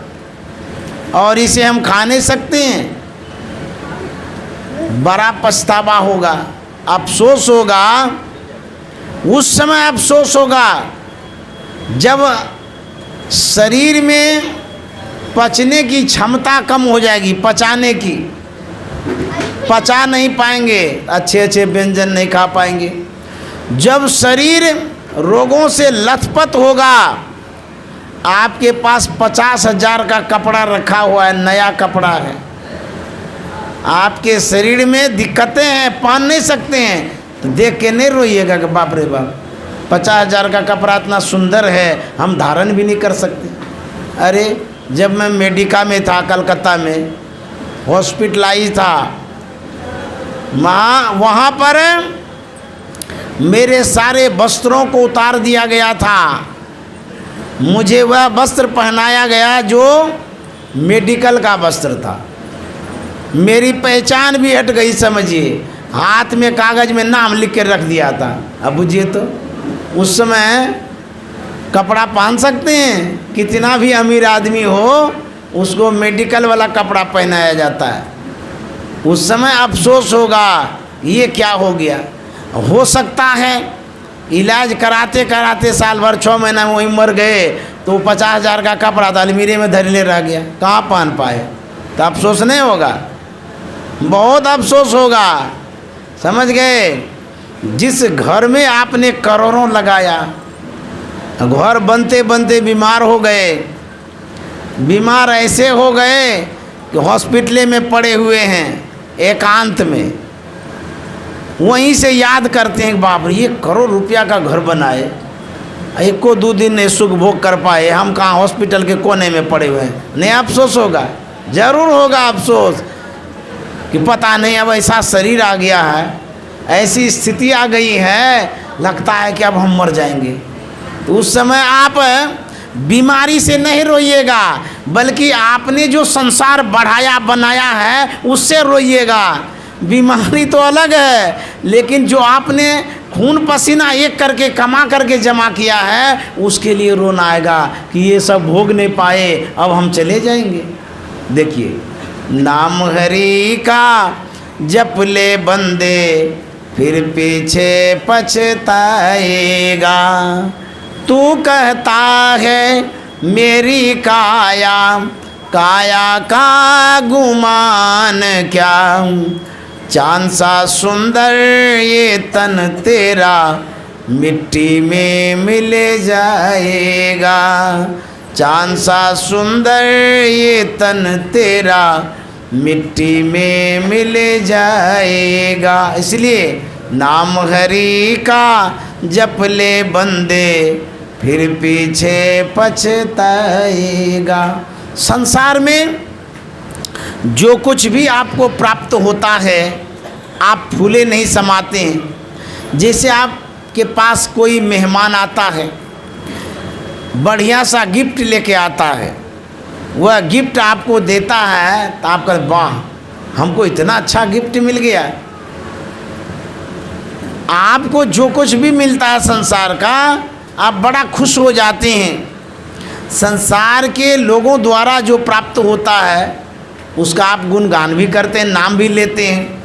और इसे हम खा नहीं सकते हैं। बड़ा पछतावा होगा, अफसोस होगा। उस समय अफसोस होगा जब शरीर में पचने की क्षमता कम हो जाएगी, पचाने की, पचा नहीं पाएंगे, अच्छे अच्छे व्यंजन नहीं खा पाएंगे। जब शरीर रोगों से लथपथ होगा, आपके पास 50,000 का कपड़ा रखा हुआ है, नया कपड़ा है, आपके शरीर में दिक्कतें हैं, पहन नहीं सकते हैं, तो देख के नहीं रोइएगा कि बाप रे बाप 50,000 का कपड़ा इतना सुंदर है, हम धारण भी नहीं कर सकते। अरे जब मैं मेडिका में था, कलकत्ता में हॉस्पिटलाइज था, वहाँ पर मेरे सारे वस्त्रों को उतार दिया गया था, मुझे वह वस्त्र पहनाया गया जो मेडिकल का वस्त्र था। मेरी पहचान भी हट गई, समझिए, हाथ में कागज़ में नाम लिख के रख दिया था। अब बुझिए तो उस समय कपड़ा पहन सकते हैं, कितना भी अमीर आदमी हो उसको मेडिकल वाला कपड़ा पहनाया जाता है। उस समय अफसोस होगा ये क्या हो गया। हो सकता है इलाज कराते कराते साल भर 6 महीना में वहीं मर गए, तो 50,000 का कपड़ा था अलमीरे में धरले रह गया, कहाँ पहन पाए, तो अफसोस नहीं होगा? बहुत अफसोस होगा। समझ गए? जिस घर में आपने करोड़ों लगाया, घर बनते बनते बीमार हो गए, बीमार ऐसे हो गए कि हॉस्पिटल में पड़े हुए हैं, एकांत में, वहीं से याद करते हैं बाप रे ये करोड़ रुपया का घर बनाए, एक को 2 दिन नहीं सुख भोग कर पाए, हम कहाँ हॉस्पिटल के कोने में पड़े हुए हैं। नहीं अफसोस होगा? जरूर होगा अफसोस कि पता नहीं अब ऐसा शरीर आ गया है, ऐसी स्थिति आ गई है, लगता है कि अब हम मर जाएंगे। तो उस समय आप बीमारी से नहीं रोइएगा, बल्कि आपने जो संसार बढ़ाया बनाया है उससे रोइएगा। बीमारी तो अलग है, लेकिन जो आपने खून पसीना एक करके कमा करके जमा किया है उसके लिए रोना आएगा कि ये सब भोग नहीं पाए, अब हम चले जाएंगे। देखिए, नाम हरि का जप ले बंदे फिर पीछे पछताएगा। तू कहता है मेरी काया, काया का गुमान क्या, चांद सा सुंदर ये तन तेरा मिट्टी में मिल जाएगा। चांद सा सुंदर ये तन तेरा मिट्टी में मिल जाएगा। इसलिए नाम हरि का जप ले बंदे फिर पीछे पछताएगा। संसार में जो कुछ भी आपको प्राप्त होता है आप फूले नहीं समाते हैं। जैसे आपके पास कोई मेहमान आता है, बढ़िया सा गिफ्ट लेके आता है, वह गिफ्ट आपको देता है तो आप कहते वाह हमको इतना अच्छा गिफ्ट मिल गया। आपको जो कुछ भी मिलता है संसार का आप बड़ा खुश हो जाते हैं। संसार के लोगों द्वारा जो प्राप्त होता है उसका आप गुणगान भी करते हैं, नाम भी लेते हैं।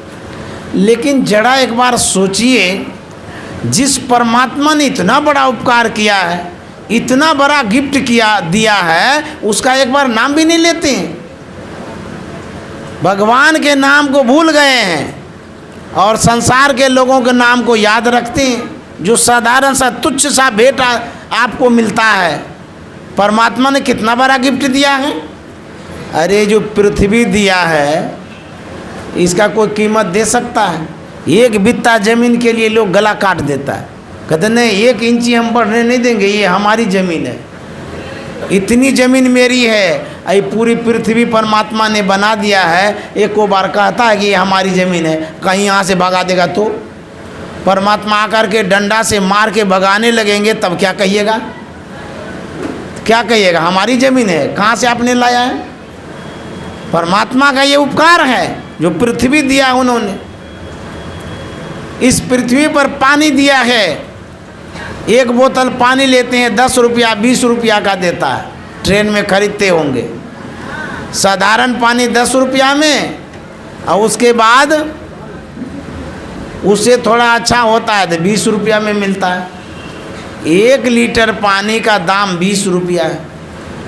लेकिन जरा एक बार सोचिए, जिस परमात्मा ने इतना बड़ा उपकार किया है, इतना बड़ा गिफ्ट दिया है, उसका एक बार नाम भी नहीं लेते हैं। भगवान के नाम को भूल गए हैं और संसार के लोगों के नाम को याद रखते हैं। जो साधारण सा तुच्छ सा भेंट आपको मिलता है, परमात्मा ने कितना बड़ा गिफ्ट दिया है। अरे जो पृथ्वी दिया है इसका कोई कीमत दे सकता है? एक बित्ता ज़मीन के लिए लोग गला काट देता है, कहते नहीं 1 इंची हम बढ़ने नहीं देंगे, ये हमारी ज़मीन है, इतनी ज़मीन मेरी है। ये पूरी पृथ्वी परमात्मा ने बना दिया है, एक को बार कहता है कि ये हमारी ज़मीन है, कहीं यहाँ से भगा देगा तो परमात्मा आकर के डंडा से मार के भगाने लगेंगे, तब क्या कहिएगा? क्या कहिएगा? हमारी ज़मीन है, कहाँ से आपने लाया है? परमात्मा का ये उपकार है जो पृथ्वी दिया उन्होंने। इस पृथ्वी पर पानी दिया है, एक बोतल पानी लेते हैं 10 रुपया 20 रुपया का देता है, ट्रेन में खरीदते होंगे। साधारण पानी 10 रुपया में, और उसके बाद उससे थोड़ा अच्छा होता है तो 20 रुपया में मिलता है। 1 लीटर पानी का दाम 20 रुपया है,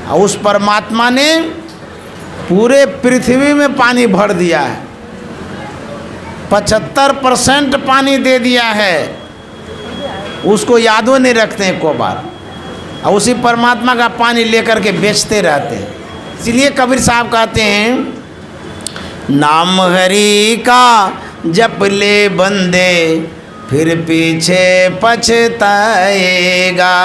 और उस परमात्मा ने पूरे पृथ्वी में पानी भर दिया है, 75% पानी दे दिया है, उसको यादों नहीं रखते हैं को बार, और उसी परमात्मा का पानी लेकर के बेचते रहते हैं। इसलिए कबीर साहब कहते हैं, नाम हरि का जप ले बंदे फिर पीछे पछताएगा।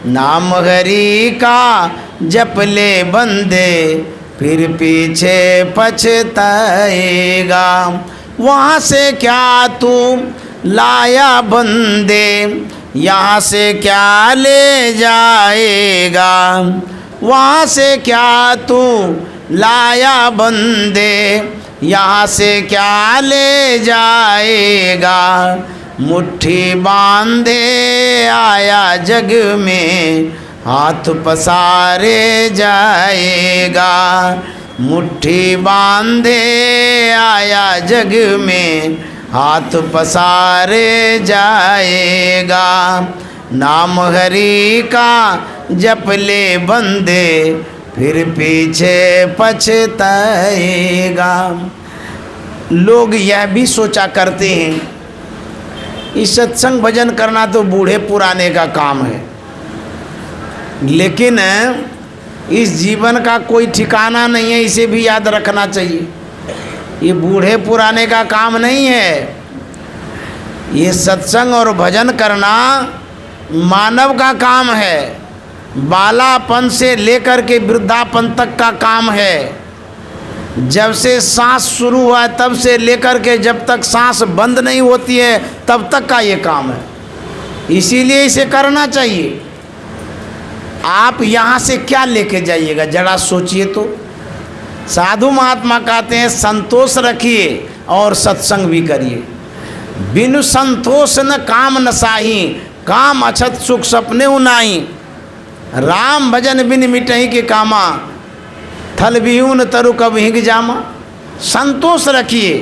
नाम हरि का जप ले बंदे फिर पीछे पछताएगा। वहाँ से क्या तू लाया बंदे, यहाँ से क्या ले जाएगा। वहाँ से क्या तू लाया बंदे, यहाँ से क्या ले जाएगा। मुट्ठी बांधे आया जग में, हाथ पसारे जाएगा। मुट्ठी बांधे आया जग में, हाथ पसारे जाएगा। नाम हरि का जप ले बंदे फिर पीछे पछताएगा। लोग यह भी सोचा करते हैं, इस सत्संग भजन करना तो बूढ़े पुराने का काम है, लेकिन इस जीवन का कोई ठिकाना नहीं है, इसे भी याद रखना चाहिए। ये बूढ़े पुराने का काम नहीं है, ये सत्संग और भजन करना मानव का काम है। बालापन से लेकर के वृद्धापन तक का काम है। जब से सांस शुरू हुआ है तब से लेकर के जब तक सांस बंद नहीं होती है तब तक का ये काम है, इसीलिए इसे करना चाहिए। आप यहाँ से क्या लेके जाइएगा, जरा सोचिए तो। साधु महात्मा कहते हैं संतोष रखिए और सत्संग भी करिए। बिनु संतोष न काम न साही, काम अछत सुख सपने उनाई। राम भजन बिन मिटही के कामा, थल बिहुन तरु कब हिंग जामा। संतोष रखिए।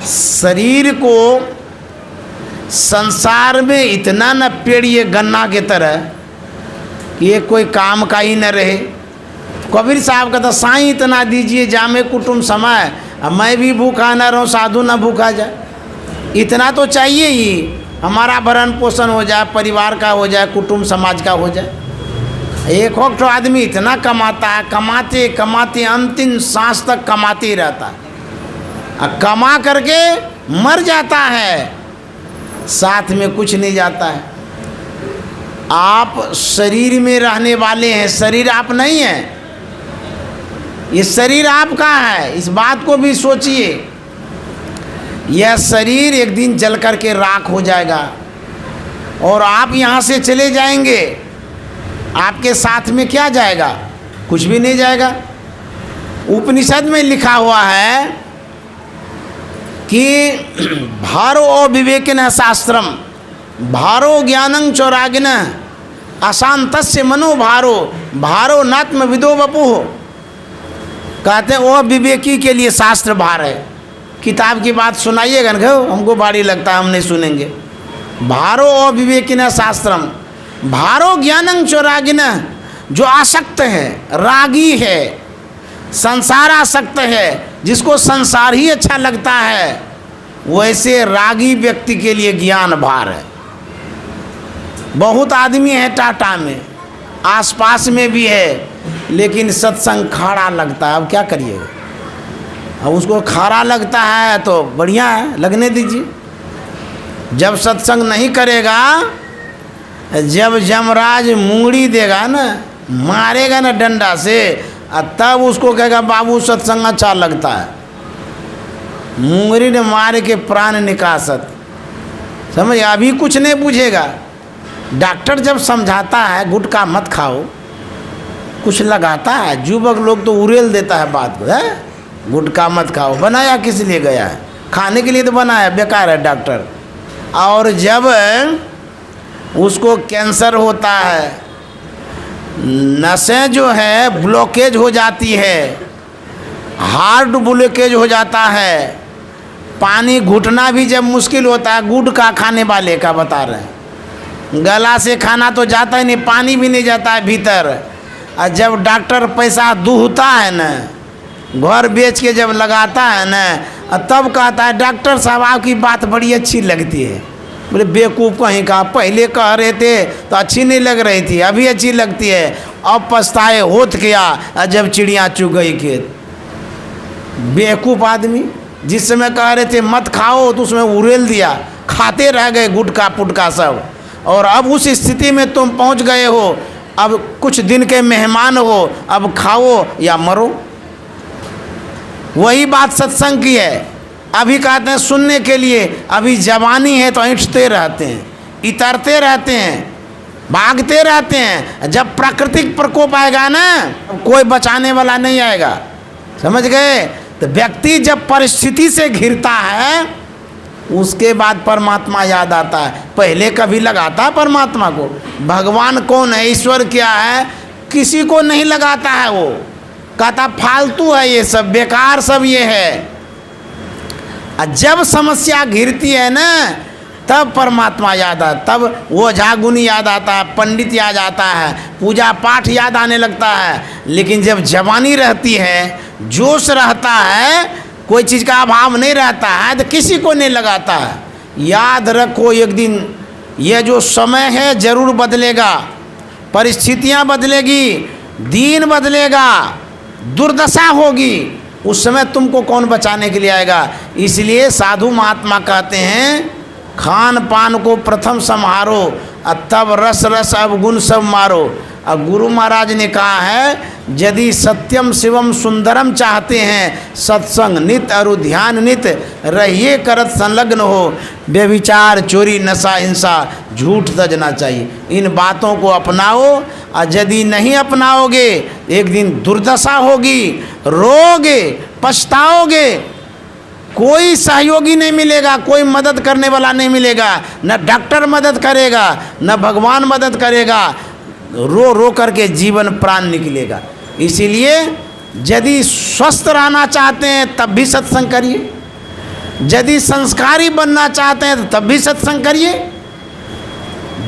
शरीर को संसार में इतना न पेड़िए गन्ना के तरह कि ये कोई काम का ही न रहे। कबीर साहब का तो साईं इतना दीजिए जामे कुटुंब समय, अब मैं भी भूखा न रहूं साधु न भूखा जाए। इतना तो चाहिए ही, हमारा भरण पोषण हो जाए, परिवार का हो जाए, कुटुंब समाज का हो जाए। एक वक्त तो आदमी इतना कमाता है, कमाते कमाते अंतिम सांस तक कमाते ही रहता है, कमा करके मर जाता है, साथ में कुछ नहीं जाता है। आप शरीर में रहने वाले हैं, शरीर आप नहीं हैं। ये शरीर आपका है, इस बात को भी सोचिए। यह शरीर एक दिन जल करके राख हो जाएगा और आप यहाँ से चले जाएंगे। आपके साथ में क्या जाएगा? कुछ भी नहीं जाएगा। उपनिषद में लिखा हुआ है कि भारो अविवेकिनः शास्त्रम, भारो ज्ञानं चौरागिनः, अशांतस्य मनो भारो, भारो नात्म विदो वपुः। कहते हैं वो विवेकी के लिए शास्त्र भार है। किताब की बात सुनाइएगा ना, हमको भारी लगता है, हम नहीं सुनेंगे। भारो अविवेकिनः शास्त्रम, भारो ज्ञानं चौरागिनः। जो आसक्त है, रागी है, संसार आसक्त है, जिसको संसार ही अच्छा लगता है, वैसे रागी व्यक्ति के लिए ज्ञान भार है। बहुत आदमी है टाटा में, आसपास में भी है, लेकिन सत्संग खाड़ा लगता है। अब क्या करिएगा, अब उसको खाड़ा लगता है तो बढ़िया है, लगने दीजिए। जब सत्संग नहीं करेगा, जब यमराज मुंगड़ी देगा ना, मारेगा ना डंडा से, तब उसको कहेगा बाबू सत्संग अच्छा लगता है। मुंगरी ने मार के प्राण निकासत, समझ, अभी कुछ नहीं पूछेगा। डॉक्टर जब समझाता है गुटखा मत खाओ, कुछ लगाता है, युवक लोग तो उड़ेल देता है बात को, है गुटखा मत खाओ। बनाया किस लिए गया है? खाने के लिए तो बनाया, बेकार है डॉक्टर। और जब उसको कैंसर होता है, नसें जो है ब्लॉकेज हो जाती है, हार्ट ब्लॉकेज हो जाता है, पानी घुटना भी जब मुश्किल होता है, गुटखा खाने वाले का बता रहे हैं, गला से खाना तो जाता ही नहीं, पानी भी नहीं जाता है भीतर। और जब डॉक्टर पैसा दूहता है न, घर बेच के जब लगाता है न, तब कहता है डॉक्टर साहब आपकी बात बड़ी अच्छी लगती है। बोले बेवकूफ़ कहीं का, पहले कह रहे थे तो अच्छी नहीं लग रही थी, अभी अच्छी लगती है, अब पछताए होत क्या जब चिड़िया चुग गई खेत। बेवकूफ़ आदमी, जिस समय कह रहे थे मत खाओ तो उसमें उड़ेल दिया, खाते रह गए गुटखा पुटका सब। और अब उस स्थिति में तुम पहुंच गए हो, अब कुछ दिन के मेहमान हो, अब खाओ या मरो। वही बात सत्संग की है। अभी कहते हैं सुनने के लिए, अभी जवानी है तो ऐंठते रहते हैं, इतरते रहते हैं, भागते रहते हैं। जब प्राकृतिक प्रकोप आएगा ना, कोई बचाने वाला नहीं आएगा, समझ गए? तो व्यक्ति जब परिस्थिति से घिरता है, उसके बाद परमात्मा याद आता है। पहले कभी लगाता है परमात्मा को? भगवान कौन है, ईश्वर क्या है, किसी को नहीं लगाता है। वो कहता फालतू है, ये सब बेकार सब ये है। जब समस्या घिरती है ना, तब परमात्मा याद आता, तब वो झागुनी याद आता है, पंडित याद आता है, पूजा पाठ याद आने लगता है। लेकिन जब जवानी रहती है, जोश रहता है, कोई चीज़ का अभाव नहीं रहता है, तो किसी को नहीं लगाता है। याद रखो, एक दिन ये जो समय है जरूर बदलेगा, परिस्थितियाँ बदलेगी, दिन बदलेगा, दुर्दशा होगी। उस समय तुमको कौन बचाने के लिए आएगा? इसलिए साधु महात्मा कहते हैं खान पान को प्रथम संहारो, तब रस रस अवगुण सब मारो। अब गुरु महाराज ने कहा है यदि सत्यम शिवम सुंदरम चाहते हैं, सत्संग नित अरु ध्यान नित रहिए करत संलग्न हो। व्यभिचार चोरी नशा हिंसा झूठ तजना चाहिए। इन बातों को अपनाओ, और यदि नहीं अपनाओगे एक दिन दुर्दशा होगी, रोगे, पछताओगे। कोई सहयोगी नहीं मिलेगा, कोई मदद करने वाला नहीं मिलेगा, न डॉक्टर मदद करेगा, न भगवान मदद करेगा। रो रो करके जीवन प्राण निकलेगा। इसीलिए यदि स्वस्थ रहना चाहते हैं तब भी सत्संग करिए, यदि संस्कारी बनना चाहते हैं तब भी सत्संग करिए,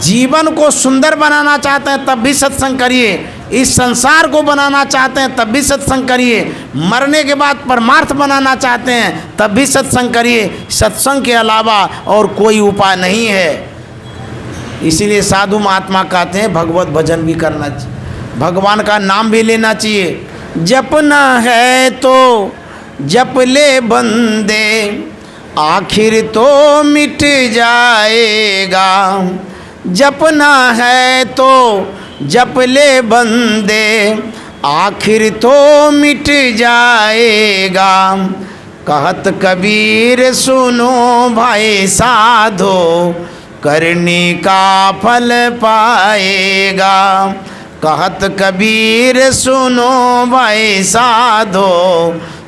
जीवन को सुंदर बनाना चाहते हैं तब भी सत्संग करिए, इस संसार को बनाना चाहते हैं तब भी सत्संग करिए, मरने के बाद परमार्थ बनाना चाहते हैं तब भी सत्संग करिए। सत्संग के अलावा और कोई उपाय नहीं है। इसीलिए साधु महात्मा कहते हैं भगवत भजन भी करना चाहिए, भगवान का नाम भी लेना चाहिए। जपना है तो जप ले बंदे, आखिर तो मिट जाएगा। जपना है तो जप ले बंदे, आखिर तो मिट जाएगा। कहत कबीर सुनो भाई साधो, करने का फल पाएगा। कहत कबीर सुनो भाई साधो,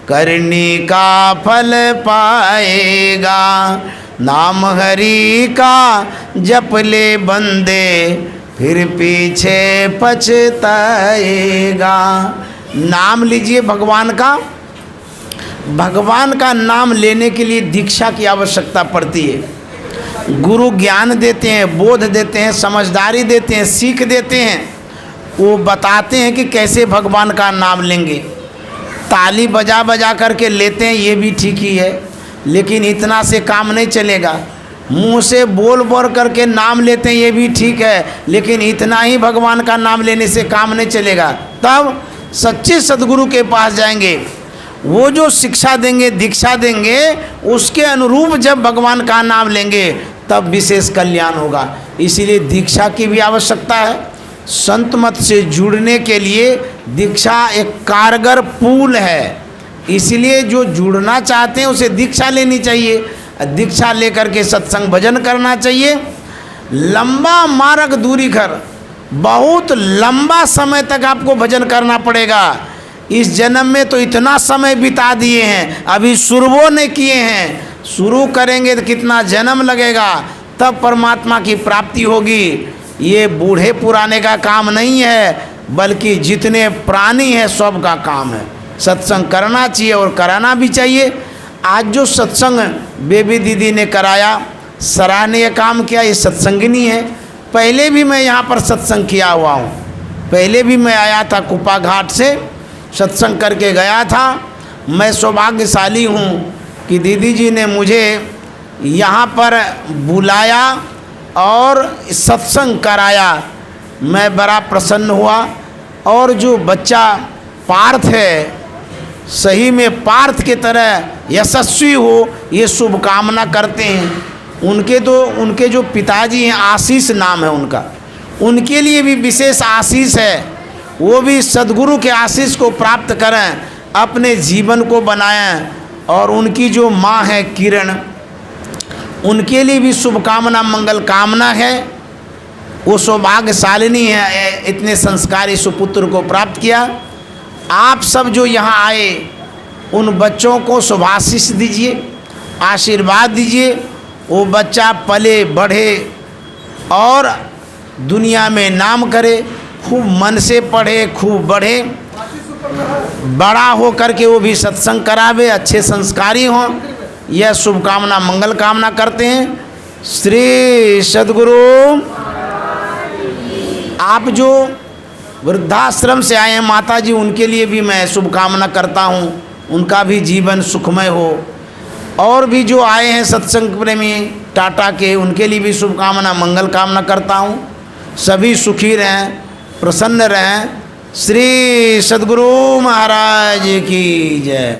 करने का फल पाएगा। नाम हरि का जप ले बंदे, फिर पीछे पछताएगा। नाम लीजिए भगवान का। भगवान का नाम लेने के लिए दीक्षा की आवश्यकता पड़ती है। गुरु ज्ञान देते हैं, बोध देते हैं, समझदारी देते हैं, सीख देते हैं। वो बताते हैं कि कैसे भगवान का नाम लेंगे। ताली बजा बजा करके लेते हैं, ये भी ठीक ही है, लेकिन इतना से काम नहीं चलेगा। मुंह से बोल बोल करके नाम लेते हैं, ये भी ठीक है, लेकिन इतना ही भगवान का नाम लेने से काम नहीं चलेगा। तब सच्चे सद्गुरु के पास जाएंगे, वो जो शिक्षा देंगे, दीक्षा देंगे, उसके अनुरूप जब भगवान का नाम लेंगे तब विशेष कल्याण होगा। इसीलिए दीक्षा की भी आवश्यकता है। संत मत से जुड़ने के लिए दीक्षा एक कारगर पुल है। इसलिए जो जुड़ना चाहते हैं उसे दीक्षा लेनी चाहिए, दीक्षा लेकर के सत्संग भजन करना चाहिए। लंबा मार्ग दूरी कर, बहुत लंबा समय तक आपको भजन करना पड़ेगा। इस जन्म में तो इतना समय बिता दिए हैं, अभी शुरू नहीं किए हैं, शुरू करेंगे तो कितना जन्म लगेगा, तब परमात्मा की प्राप्ति होगी। ये बूढ़े पुराने का काम नहीं है, बल्कि जितने प्राणी हैं सब का काम है। सत्संग करना चाहिए और कराना भी चाहिए। आज जो सत्संग बेबी दीदी ने कराया, सराहनीय काम किया, ये सत्संगिनी है। पहले भी मैं यहाँ पर सत्संग किया हुआ हूँ, पहले भी मैं आया था कुपा घाट से, सत्संग करके गया था। मैं सौभाग्यशाली हूँ कि दीदी जी ने मुझे यहाँ पर बुलाया और सत्संग कराया। मैं बड़ा प्रसन्न हुआ। और जो बच्चा पार्थ है, सही में पार्थ के तरह यशस्वी हो, ये शुभकामना करते हैं। उनके जो पिताजी हैं, आशीष नाम है उनका, उनके लिए भी विशेष आशीष है। वो भी सद्गुरु के आशीष को प्राप्त करें, अपने जीवन को बनाएं। और उनकी जो माँ है किरण, उनके लिए भी शुभकामना, मंगल कामना है। वो सौभाग्यशालिनी है, इतने संस्कारी सुपुत्र को प्राप्त किया। आप सब जो यहाँ आए, उन बच्चों को शुभाशीष दीजिए, आशीर्वाद दीजिए। वो बच्चा पले बढ़े और दुनिया में नाम करे, खूब मन से पढ़े, खूब बढ़े, बड़ा हो करके वो भी सत्संग करावे, अच्छे संस्कारी हों। यह शुभकामना, मंगल कामना करते हैं। श्री सद्गुरु। आप जो वृद्धाश्रम से आए हैं माता जी, उनके लिए भी मैं शुभकामना करता हूँ, उनका भी जीवन सुखमय हो। और भी जो आए हैं सत्संग प्रेमी टाटा के, उनके लिए भी शुभकामना, मंगल कामना करता हूँ। सभी सुखी रहें, प्रसन्न रहें। श्री सद्गुरु महाराज की जय।